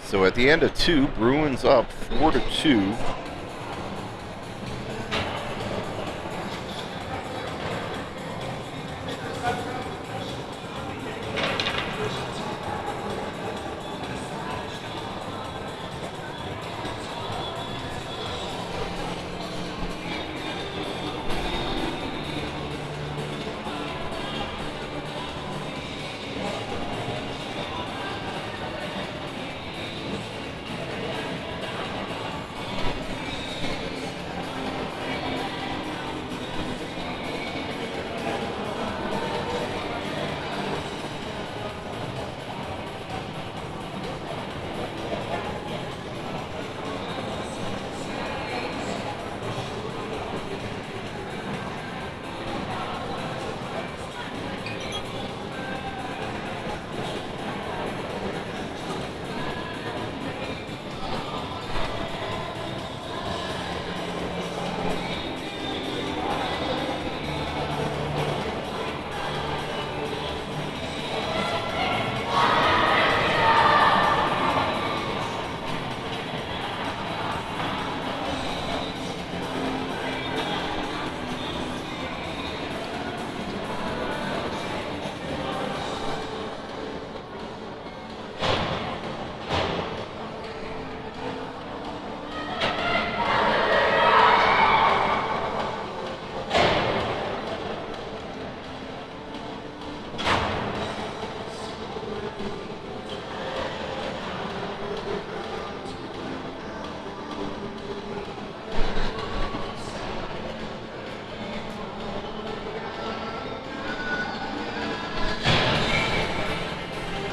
S1: So at the end of 2, Bruins up 4-2.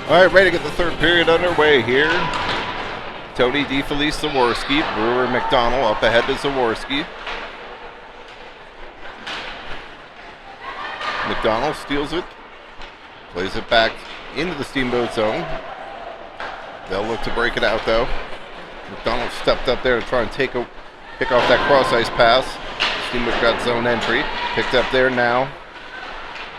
S1: All right, ready to get the third period underway here. Tony DeFelice, Zaworski, Brewer, McDonald up ahead to Zaworski. McDonald steals it, plays it back into the Steamboat zone. They'll look to break it out though. McDonald stepped up there to try and pick off that cross ice pass. Steamboat got zone entry, picked up there now.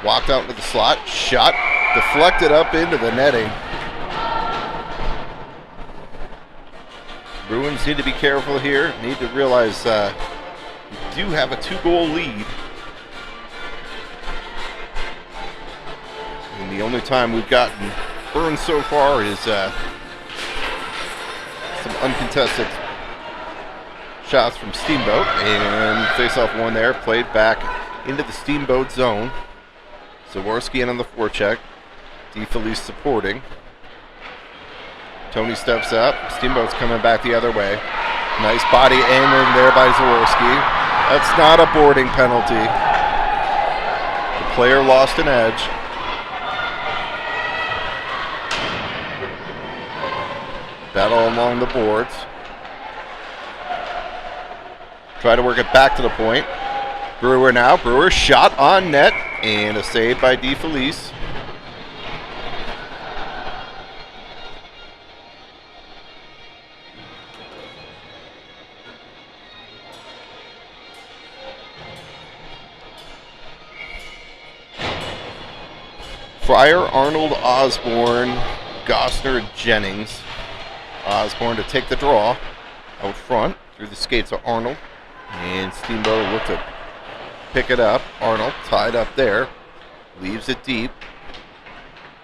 S1: Walked out into the slot, shot, deflected up into the netting. Bruins need to be careful here. Need to realize you do have a 2-goal lead. And the only time we've gotten burned so far is some uncontested shots from Steamboat. And face-off one there, played back into the Steamboat zone. Zaworski in on the forecheck. DeFelice supporting. Tony steps up. Steamboat's coming back the other way. Nice body angling there by Zaworski. That's not a boarding penalty. The player lost an edge. Battle along the boards. Try to work it back to the point. Brewer now. Brewer shot on net. And a save by DeFelice. Fryer, Arnold, Osborne, Gostner, Jennings. Osborne to take the draw out front through the skates of Arnold. And Steamboat looked to pick it up. Arnold tied up there. Leaves it deep.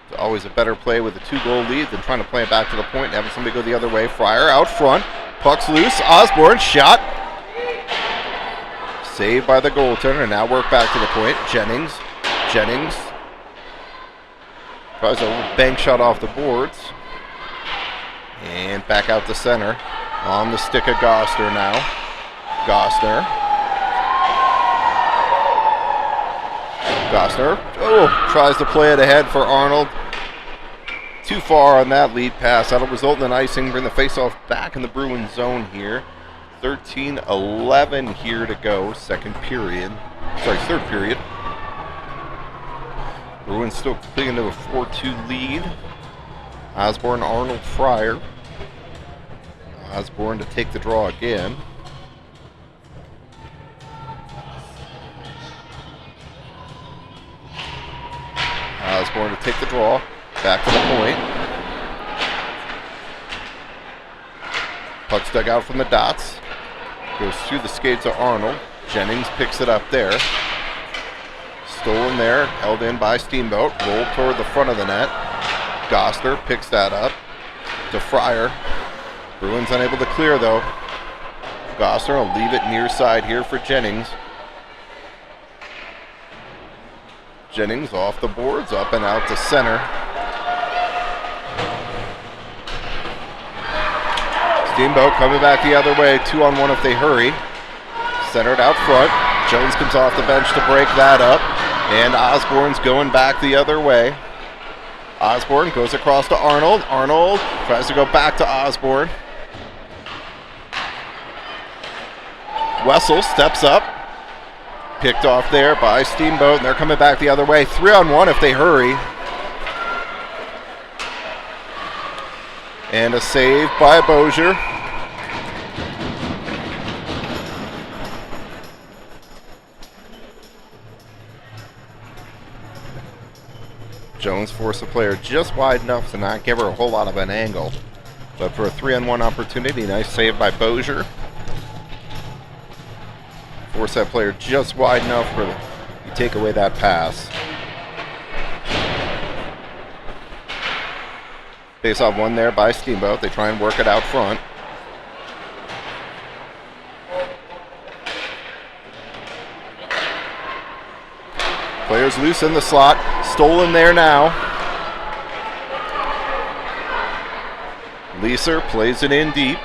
S1: It's always a better play with a 2-goal lead than trying to play it back to the point and having somebody go the other way. Fryer out front. Puck's loose. Osborne shot. Saved by the goaltender. And now work back to the point. Jennings. Tries a bank shot off the boards. And back out the center. On the stick of Gostner now. Gostner. Tries to play it ahead for Arnold. Too far on that lead pass. That'll result in an icing. Bring the faceoff back in the Bruins zone here. 13-11 here to go. Third period. Bruins still clinging to a 4-2 lead. Osborne, Arnold, Fryer. Osborne to take the draw again. Osborne to take the draw. Back to the point. Puck's dug out from the dots. Goes through the skates of Arnold. Jennings picks it up there. Stolen there, held in by Steamboat. Rolled toward the front of the net. Gostner picks that up to Fryer. Bruins unable to clear though. Gostner will leave it near side here for Jennings. Jennings off the boards, up and out to center. Steamboat coming back the other way, 2-on-1 if they hurry. Centered out front. Jones comes off the bench to break that up. And Osborne's going back the other way. Osborne goes across to Arnold. Arnold tries to go back to Osborne. Wessel steps up. Picked off there by Steamboat, and they're coming back the other way. 3-on-1 if they hurry. And a save by Bozier. Jones forced the player just wide enough to not give her a whole lot of an angle. But for a 3-on-1 opportunity, nice save by Bozier. Force that player just wide enough for you take away that pass. Face off one there by Steamboat. They try and work it out front. Players loose in the slot. Stolen there now. Leeser plays it in deep.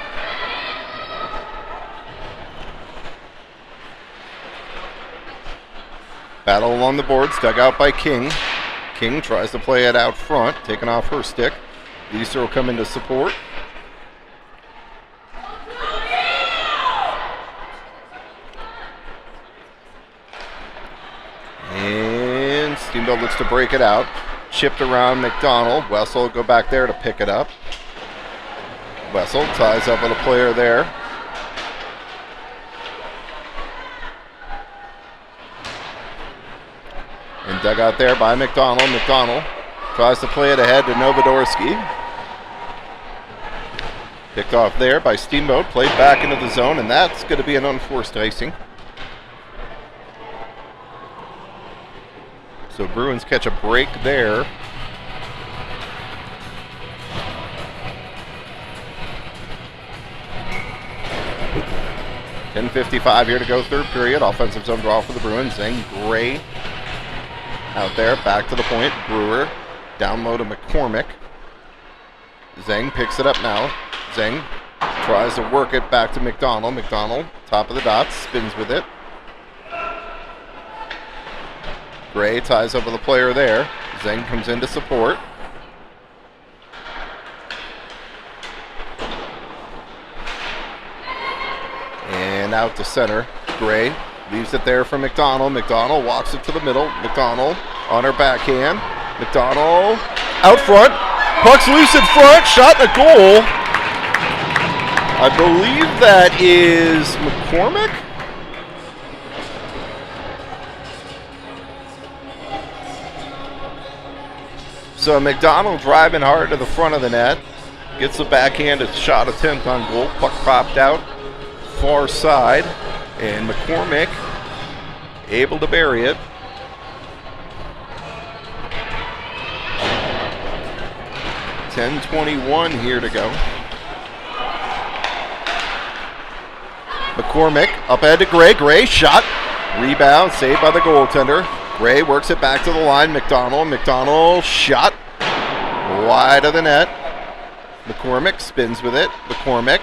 S1: Battle along the boards, dug out by King. King tries to play it out front, taking off her stick. Lisa will come into support. And Steamboat looks to break it out. Chipped around McDonald. Wessel will go back there to pick it up. Wessel ties up with a player there. And dug out there by McDonald. McDonald tries to play it ahead to Novodorsky. Picked off there by Steamboat. Played back into the zone, and that's going to be an unforced icing. So Bruins catch a break there. .55 here to go, third period. Offensive zone draw for the Bruins. Zeng Gray out there, back to the point. Brewer down low to McCormick. Zeng picks it up now. Zeng tries to work it back to McDonald. McDonald, top of the dots, spins with it. Gray ties up with a player there. Zeng comes in to support. And out to center. Gray leaves it there for McDonald. McDonald walks it to the middle. McDonald on her backhand. McDonald out front. Puck's loose in front. Shot and a goal. I believe that is McCormick. So McDonald driving hard to the front of the net. Gets the backhanded shot attempt on goal. Puck popped out far side. And McCormick able to bury it. .21 here to go. McCormick up ahead to Gray. Gray shot. Rebound saved by the goaltender. Gray works it back to the line. McDonald shot wide of the net. McCormick spins with it. McCormick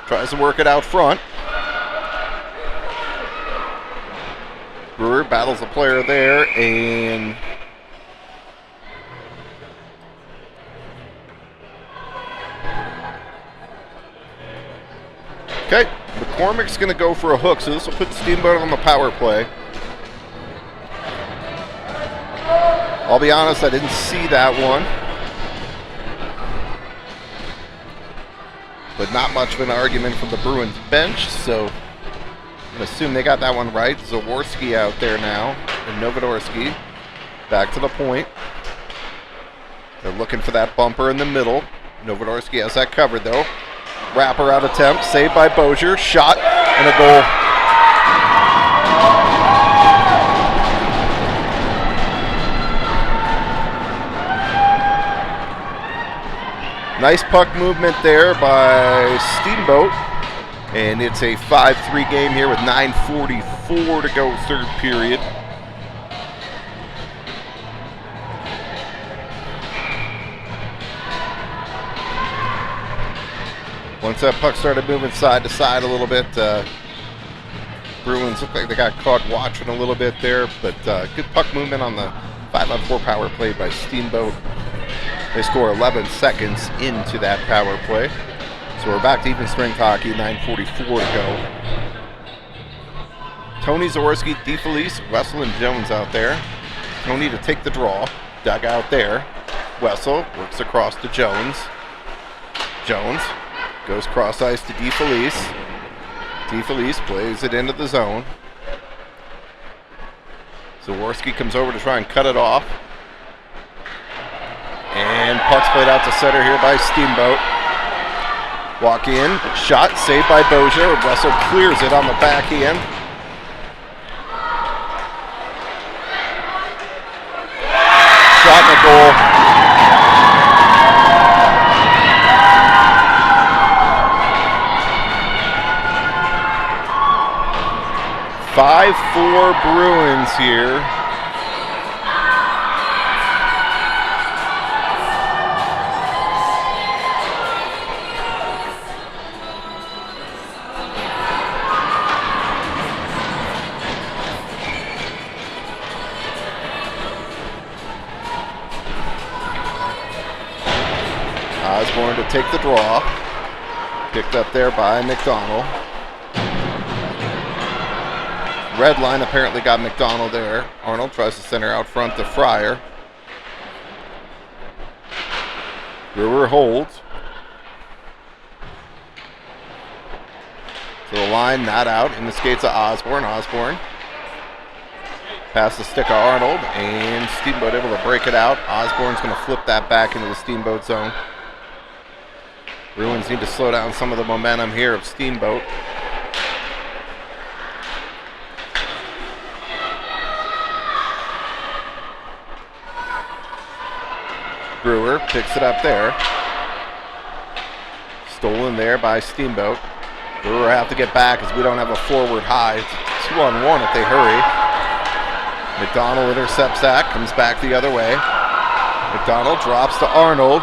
S1: tries to work it out front. Brewer battles a player there, and okay, McCormick's going to go for a hook, so this will put Steamboat on the power play. I'll be honest, I didn't see that one. But not much of an argument from the Bruins bench, so I'm going to assume they got that one right. Zaworski out there now, and Novodorsky back to the point. They're looking for that bumper in the middle. Novodorsky has that covered, though. Wrapper out attempt, saved by Bozier, shot, and a goal. Nice puck movement there by Steamboat. And it's a 5-3 game here with 9:44 to go, third period. Once that puck started moving side to side a little bit, Bruins looked like they got caught watching a little bit there, but good puck movement on the 5-on-4 power play by Steamboat. They score 11 seconds into that power play. So we're back to even strength hockey, 9:44 to go. Tony, Zaworski, DeFelice, Wessel, and Jones out there. Tony to take the draw, dug out there. Wessel works across to Jones. Jones goes cross ice to DeFelice. DeFelice plays it into the zone. Zaworski comes over to try and cut it off. And puck's played out to center here by Steamboat. Walk in, shot, saved by Bozier. Wessel clears it on the backhand. Shot and a goal. .54 Bruins here. take the draw. Picked up there by McDonald. Red line apparently got McDonald there. Arnold tries to center out front to Fryer. Brewer holds. To the line, not out. In the skates of Osborne. Osborne. Pass the stick of Arnold, and Steamboat able to break it out. Osborne's going to flip that back into the Steamboat zone. Bruins need to slow down some of the momentum here of Steamboat. Brewer picks it up there. Stolen there by Steamboat. Brewer have to get back as we don't have a forward high. It's a 2-on-1 if they hurry. McDonald intercepts that, comes back the other way. McDonald drops to Arnold.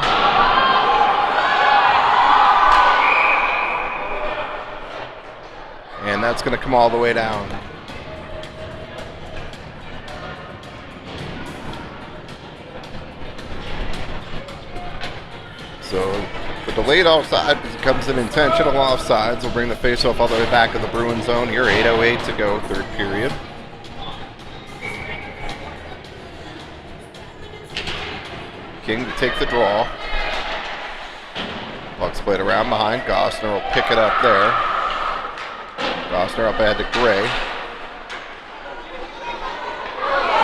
S1: And that's going to come all the way down. So the delayed offside becomes an intentional offsides. We'll bring the faceoff all the way back to the Bruins zone here. 8:08 to go, third period. King to take the draw. Puck's played around behind. Gosner will pick it up there. Gosner up ahead to Gray.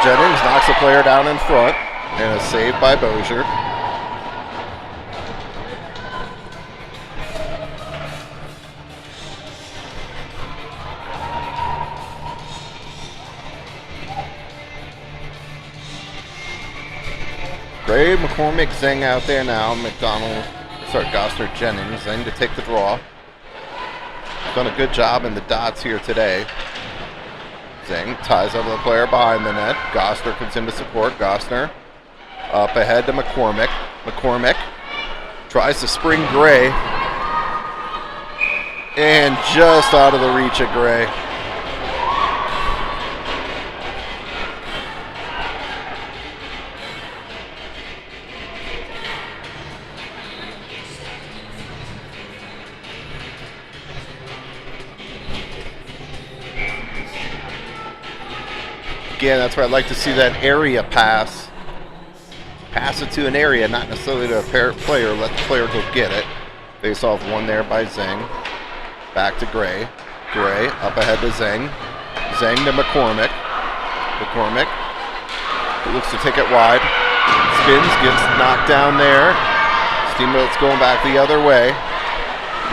S1: Jennings knocks a player down in front, and a save by Bozier. Gray, McCormick, Zeng out there now. Gosner, Jennings. Zeng to take the draw. Done a good job in the dots here today. Zeng ties up the player behind the net. Gosner comes in to support. Gosner up ahead to McCormick. McCormick tries to spring Gray. And just out of the reach of Gray. Again, that's where I'd like to see that area pass. Pass it to an area, not necessarily to a player. Let the player go get it. Face off one there by Zeng. Back to Gray. Gray up ahead to Zeng. Zeng to McCormick. McCormick looks to take it wide. Spins, gets knocked down there. Steamboat's going back the other way.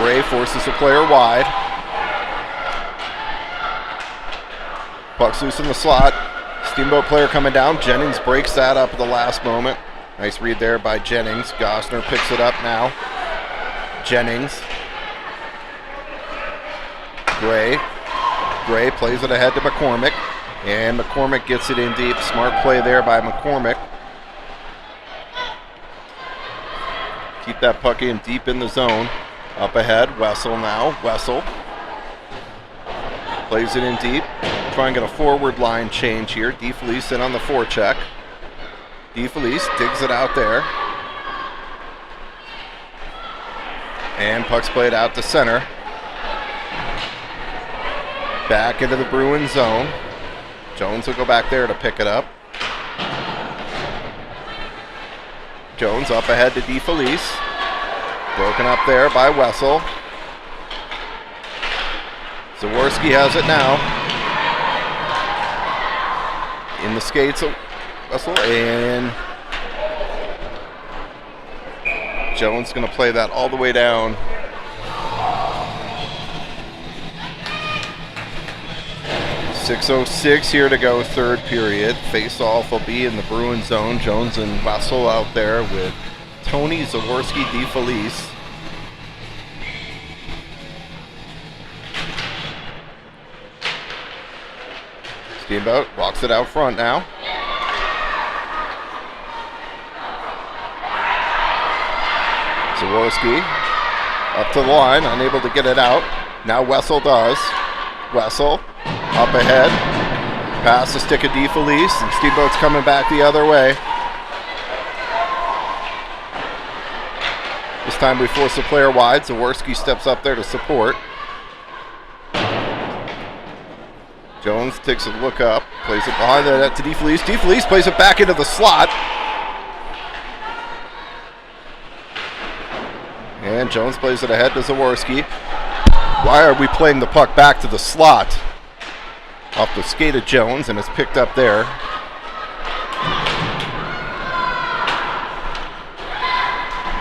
S1: Gray forces the player wide. Puck's loose in the slot. Steamboat player coming down. Jennings breaks that up at the last moment. Nice read there by Jennings. Gosner picks it up now. Jennings. Gray. Gray plays it ahead to McCormick. And McCormick gets it in deep. Smart play there by McCormick. Keep that puck in deep in the zone. Up ahead. Wessel now. Wessel. Plays it in deep. Try and get a forward line change here. DeFelice in on the forecheck. DeFelice digs it out there. And puck's played out to center. Back into the Bruins zone. Jones will go back there to pick it up. Jones up ahead to DeFelice. Broken up there by Wessel. Zaworski has it now. In the skates of Wessel, and Jones going to play that all the way down. .606 here to go, third period. Face-off will be in the Bruins zone. Jones and Wessel out there with Tony, Zaworski, DeFelice. Steamboat walks it out front now. Zaworski up to the line, unable to get it out. Now Wessel does. Wessel up ahead. Pass the stick of DeFelice, and Steamboat's coming back the other way. The time we force the player wide. Zaworski steps up there to support. Jones takes a look up, plays it behind the net to DeFelice. DeFelice plays it back into the slot. And Jones plays it ahead to Zaworski. Why are we playing the puck back to the slot? Off the skate of Jones, and it's picked up there.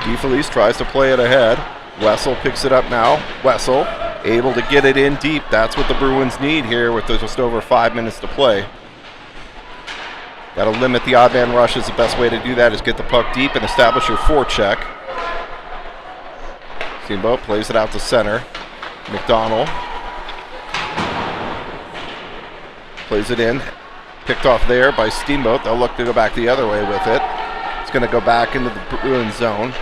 S1: DeFelice tries to play it ahead. Wessel picks it up now. Wessel able to get it in deep. That's what the Bruins need here with just over 5 minutes to play. Got to limit the odd man rushes. The best way to do that is get the puck deep and establish your forecheck. Steamboat plays it out to center. McDonald plays it in. Picked off there by Steamboat. They'll look to go back the other way with it. It's going to go back into the Bruins zone.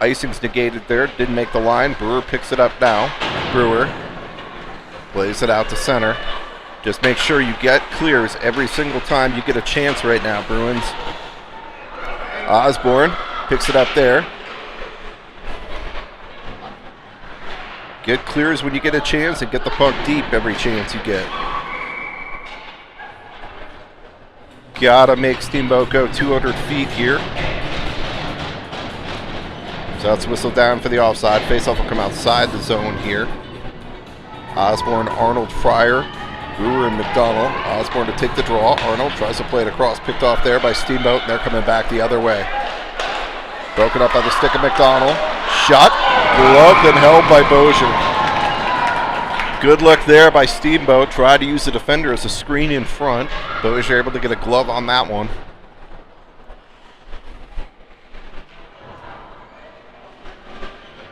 S1: Icing's negated there. Didn't make the line. Brewer picks it up now. Brewer plays it out to center. Just make sure you get clears every single time you get a chance right now, Bruins. Osborne picks it up there. Get clears when you get a chance and get the puck deep every chance you get. Gotta make Steamboat go 200 feet here. So that's whistled down for the offside. Faceoff will come outside the zone here. Osborne, Arnold, Fryer, Brewer, and McDonald. Osborne to take the draw. Arnold tries to play it across. Picked off there by Steamboat, and they're coming back the other way. Broken up by the stick of McDonald. Shot, gloved and held by Bozier. Good look there by Steamboat. Tried to use the defender as a screen in front. Bozier able to get a glove on that one.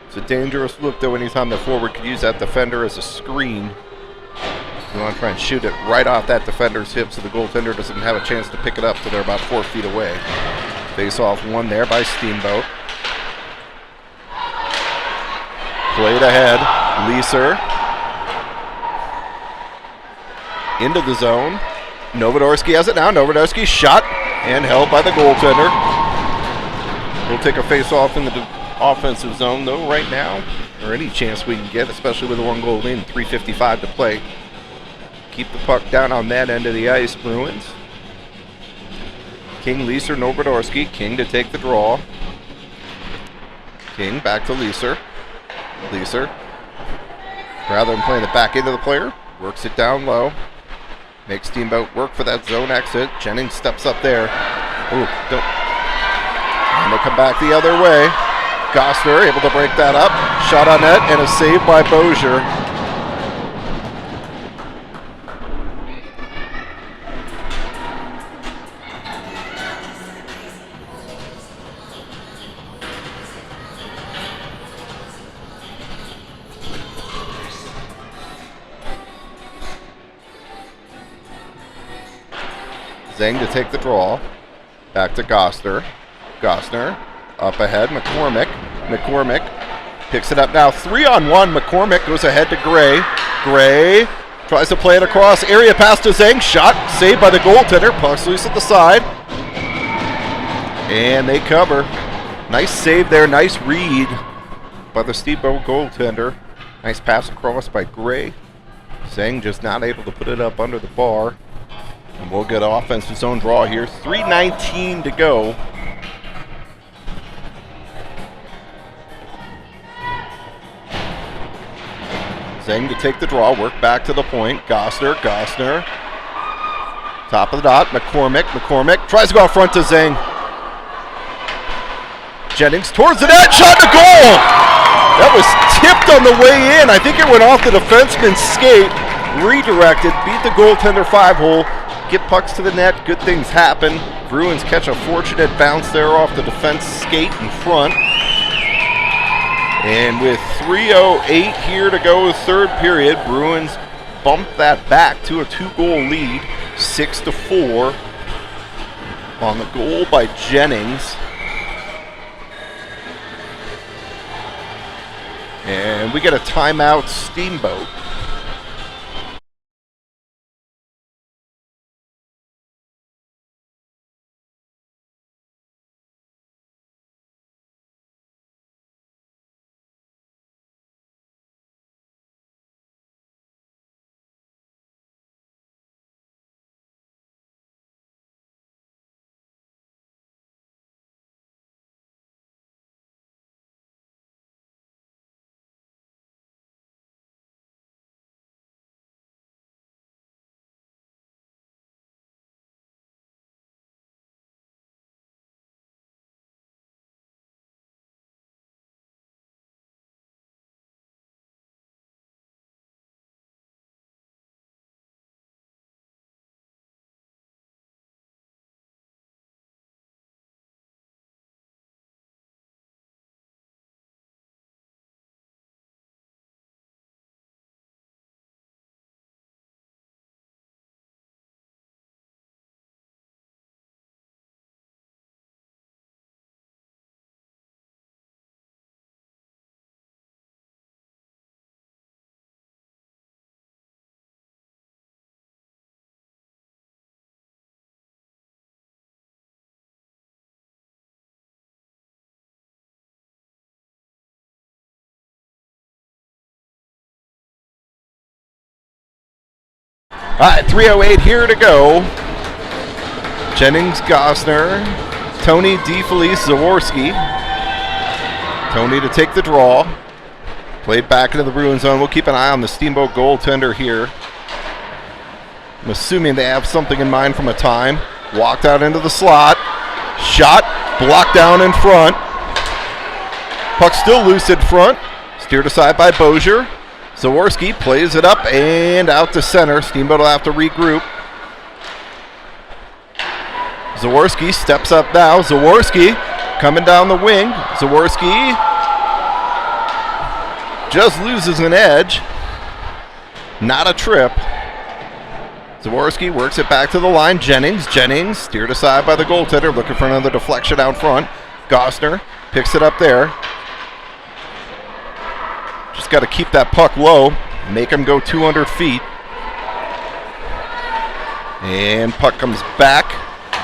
S1: It's a dangerous look, though, anytime the forward could use that defender as a screen. You want to try and shoot it right off that defender's hip so the goaltender doesn't have a chance to pick it up till they're about 4 feet away. Face off one there by Steamboat. Played ahead. Leeser. Into the zone. Novodorski has it now. Novodorski shot and held by the goaltender. We'll take a face-off in the offensive zone, though, right now, or any chance we can get, especially with a 1-goal lead and 3:55 to play. Keep the puck down on that end of the ice, Bruins. King, Leeser, Novodorski. King to take the draw. King back to Leeser. Leeser, rather than playing it back into the player, works it down low. Makes Steamboat work for that zone exit. Jennings steps up there. Ooh, don't. And they come back the other way. Gosner able to break that up. Shot on net and a save by Bozier. Zeng to take the draw. Back to Gosner. Gosner up ahead. McCormick. McCormick picks it up now. 3-on-1. McCormick goes ahead to Gray. Gray tries to play it across. Area pass to Zeng. Shot saved by the goaltender. Puck's loose at the side. And they cover. Nice save there. Nice read by the Steamboat goaltender. Nice pass across by Gray. Zeng just not able to put it up under the bar. And we'll get offensive zone draw here. 3:19 to go. Zeng to take the draw. Work back to the point. Gosner. Gosner. Top of the dot. McCormick. McCormick tries to go out front to Zeng. Jennings towards the net. Shot to goal. That was tipped on the way in. I think it went off the defenseman's skate. Redirected. Beat the goaltender 5-hole. Get pucks to the net, good things happen. Bruins catch a fortunate bounce there off the defense skate in front. And with 3:08 here to go, third period, Bruins bump that back to a 2-goal lead, 6-4 on the goal by Jennings. And we get a timeout, Steamboat. All right, 3:08 here to go. Jennings, Gosner, Tony, DeFelice, Zaworski. Tony to take the draw. Played back into the Bruins zone. We'll keep an eye on the Steamboat goaltender here. I'm assuming they have something in mind from a time. Walked out into the slot. Shot, blocked down in front. Puck still loose in front. Steered aside by Bozier. Zaworski plays it up and out to center. Steamboat will have to regroup. Zaworski steps up now. Zaworski coming down the wing. Zaworski just loses an edge. Not a trip. Zaworski works it back to the line. Jennings steered aside by the goaltender, looking for another deflection out front. Gosner picks it up there. Just got to keep that puck low, make him go 200 feet. And puck comes back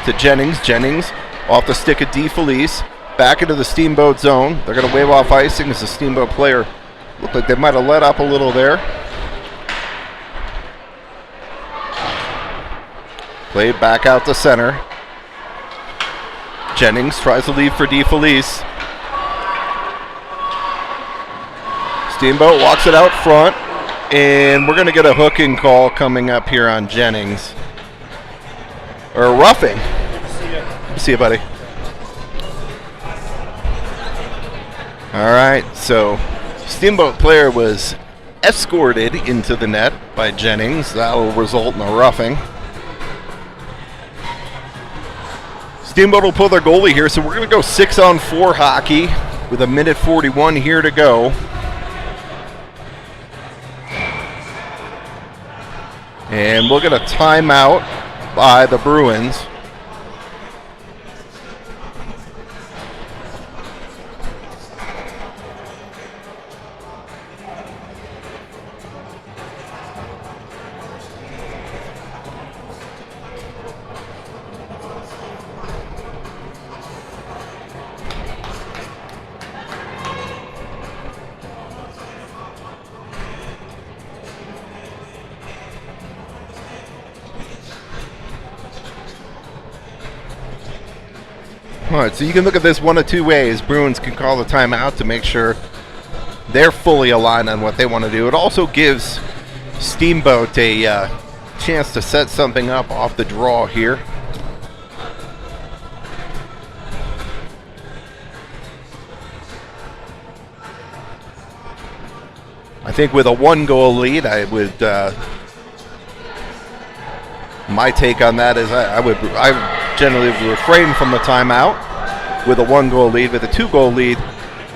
S1: to Jennings. Jennings off the stick of DeFelice, back into the Steamboat zone. They're going to wave off icing as the Steamboat player. Looked like they might have let up a little there. Played back out to center. Jennings tries to leave for DeFelice. Steamboat walks it out front, and we're going to get a hooking call coming up here on Jennings. Or roughing. See you, buddy. All right, so Steamboat player was escorted into the net by Jennings. That will result in a roughing. Steamboat will pull their goalie here, so we're going to go 6-on-4 hockey with 1:41 here to go. And we'll get a timeout by the Bruins. All right, so you can look at this one of two ways. Bruins can call the timeout to make sure they're fully aligned on what they want to do. It also gives Steamboat a chance to set something up off the draw here. I think with a 1-goal lead, I would. My take on that is I generally refrain from the timeout with a 1-goal lead. With a 2-goal lead,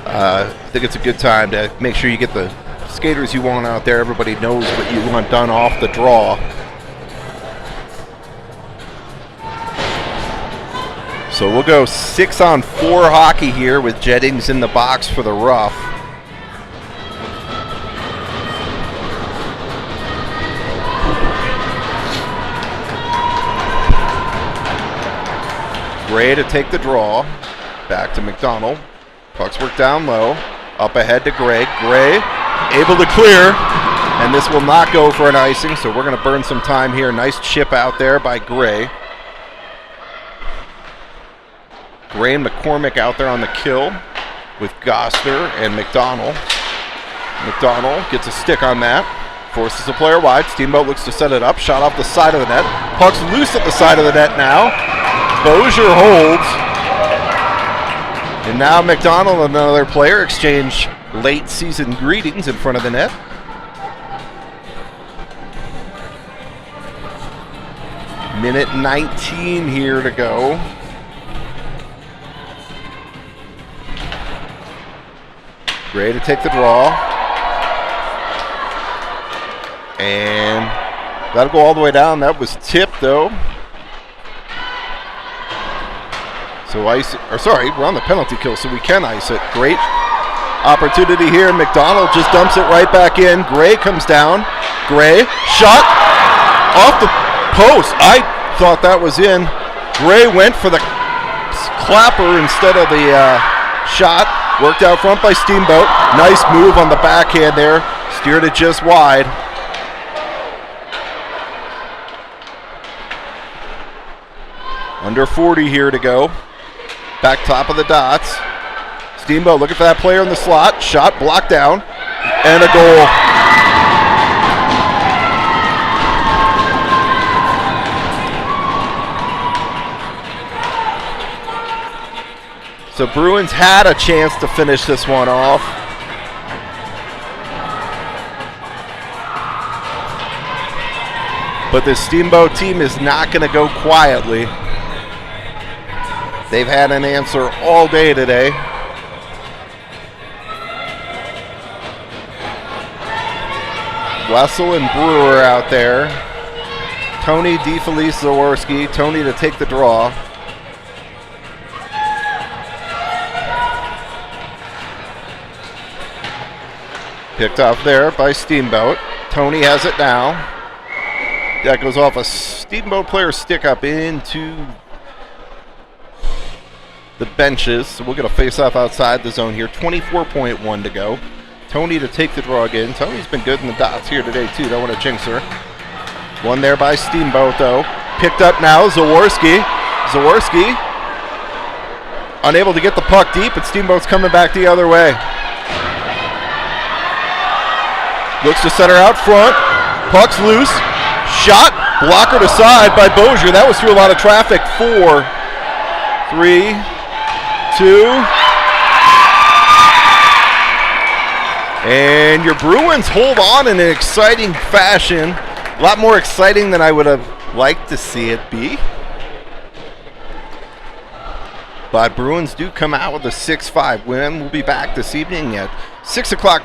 S1: I think it's a good time to make sure you get the skaters you want out there. Everybody knows what you want done off the draw. So we'll go 6-on-4 hockey here with Jennings in the box for the rough. Gray to take the draw. Back to McDonald. Pucks work down low. Up ahead to Gray. Gray able to clear. And this will not go for an icing, so we're going to burn some time here. Nice chip out there by Gray. Gray and McCormick out there on the kill with Gosner and McDonald. McDonald gets a stick on that. Forces the player wide. Steamboat looks to set it up. Shot off the side of the net. Puck's loose at the side of the net now. Bozier holds. And now McDonald and another player exchange late season greetings in front of the net. Minute 19 here to go. Gray to take the draw. And that'll go all the way down. That was tipped though. So we're on the penalty kill, so we can ice it. Great opportunity here. McDonald just dumps it right back in. Gray comes down. Gray, shot off the post. I thought that was in. Gray went for the clapper instead of the shot. Worked out front by Steamboat. Nice move on the backhand there. Steered it just wide. Under 40 here to go. Back top of the dots. Steamboat looking for that player in the slot. Shot blocked down. And a goal. So Bruins had a chance to finish this one off. But this Steamboat team is not going to go quietly. They've had an answer all day today. Wessel and Brewer out there. Tony DeFelice Zaworski. Tony to take the draw. Picked off there by Steamboat. Tony has it now. That goes off a Steamboat player stick up into the benches. So we'll get a face-off outside the zone here. 24.1 to go. Tony to take the draw again. Tony's been good in the dots here today too. Don't want to jinx her. One there by Steamboat though. Picked up now, Zaworski. Zaworski unable to get the puck deep, but Steamboat's coming back the other way. Looks to center out front. Puck's loose. Shot. Blocker to side by Bozier. That was through a lot of traffic. 4, 3, 2. And your Bruins hold on in an exciting fashion. A lot more exciting than I would have liked to see it be. But Bruins do come out with a 6-5 win. We'll be back this evening at 6 o'clock.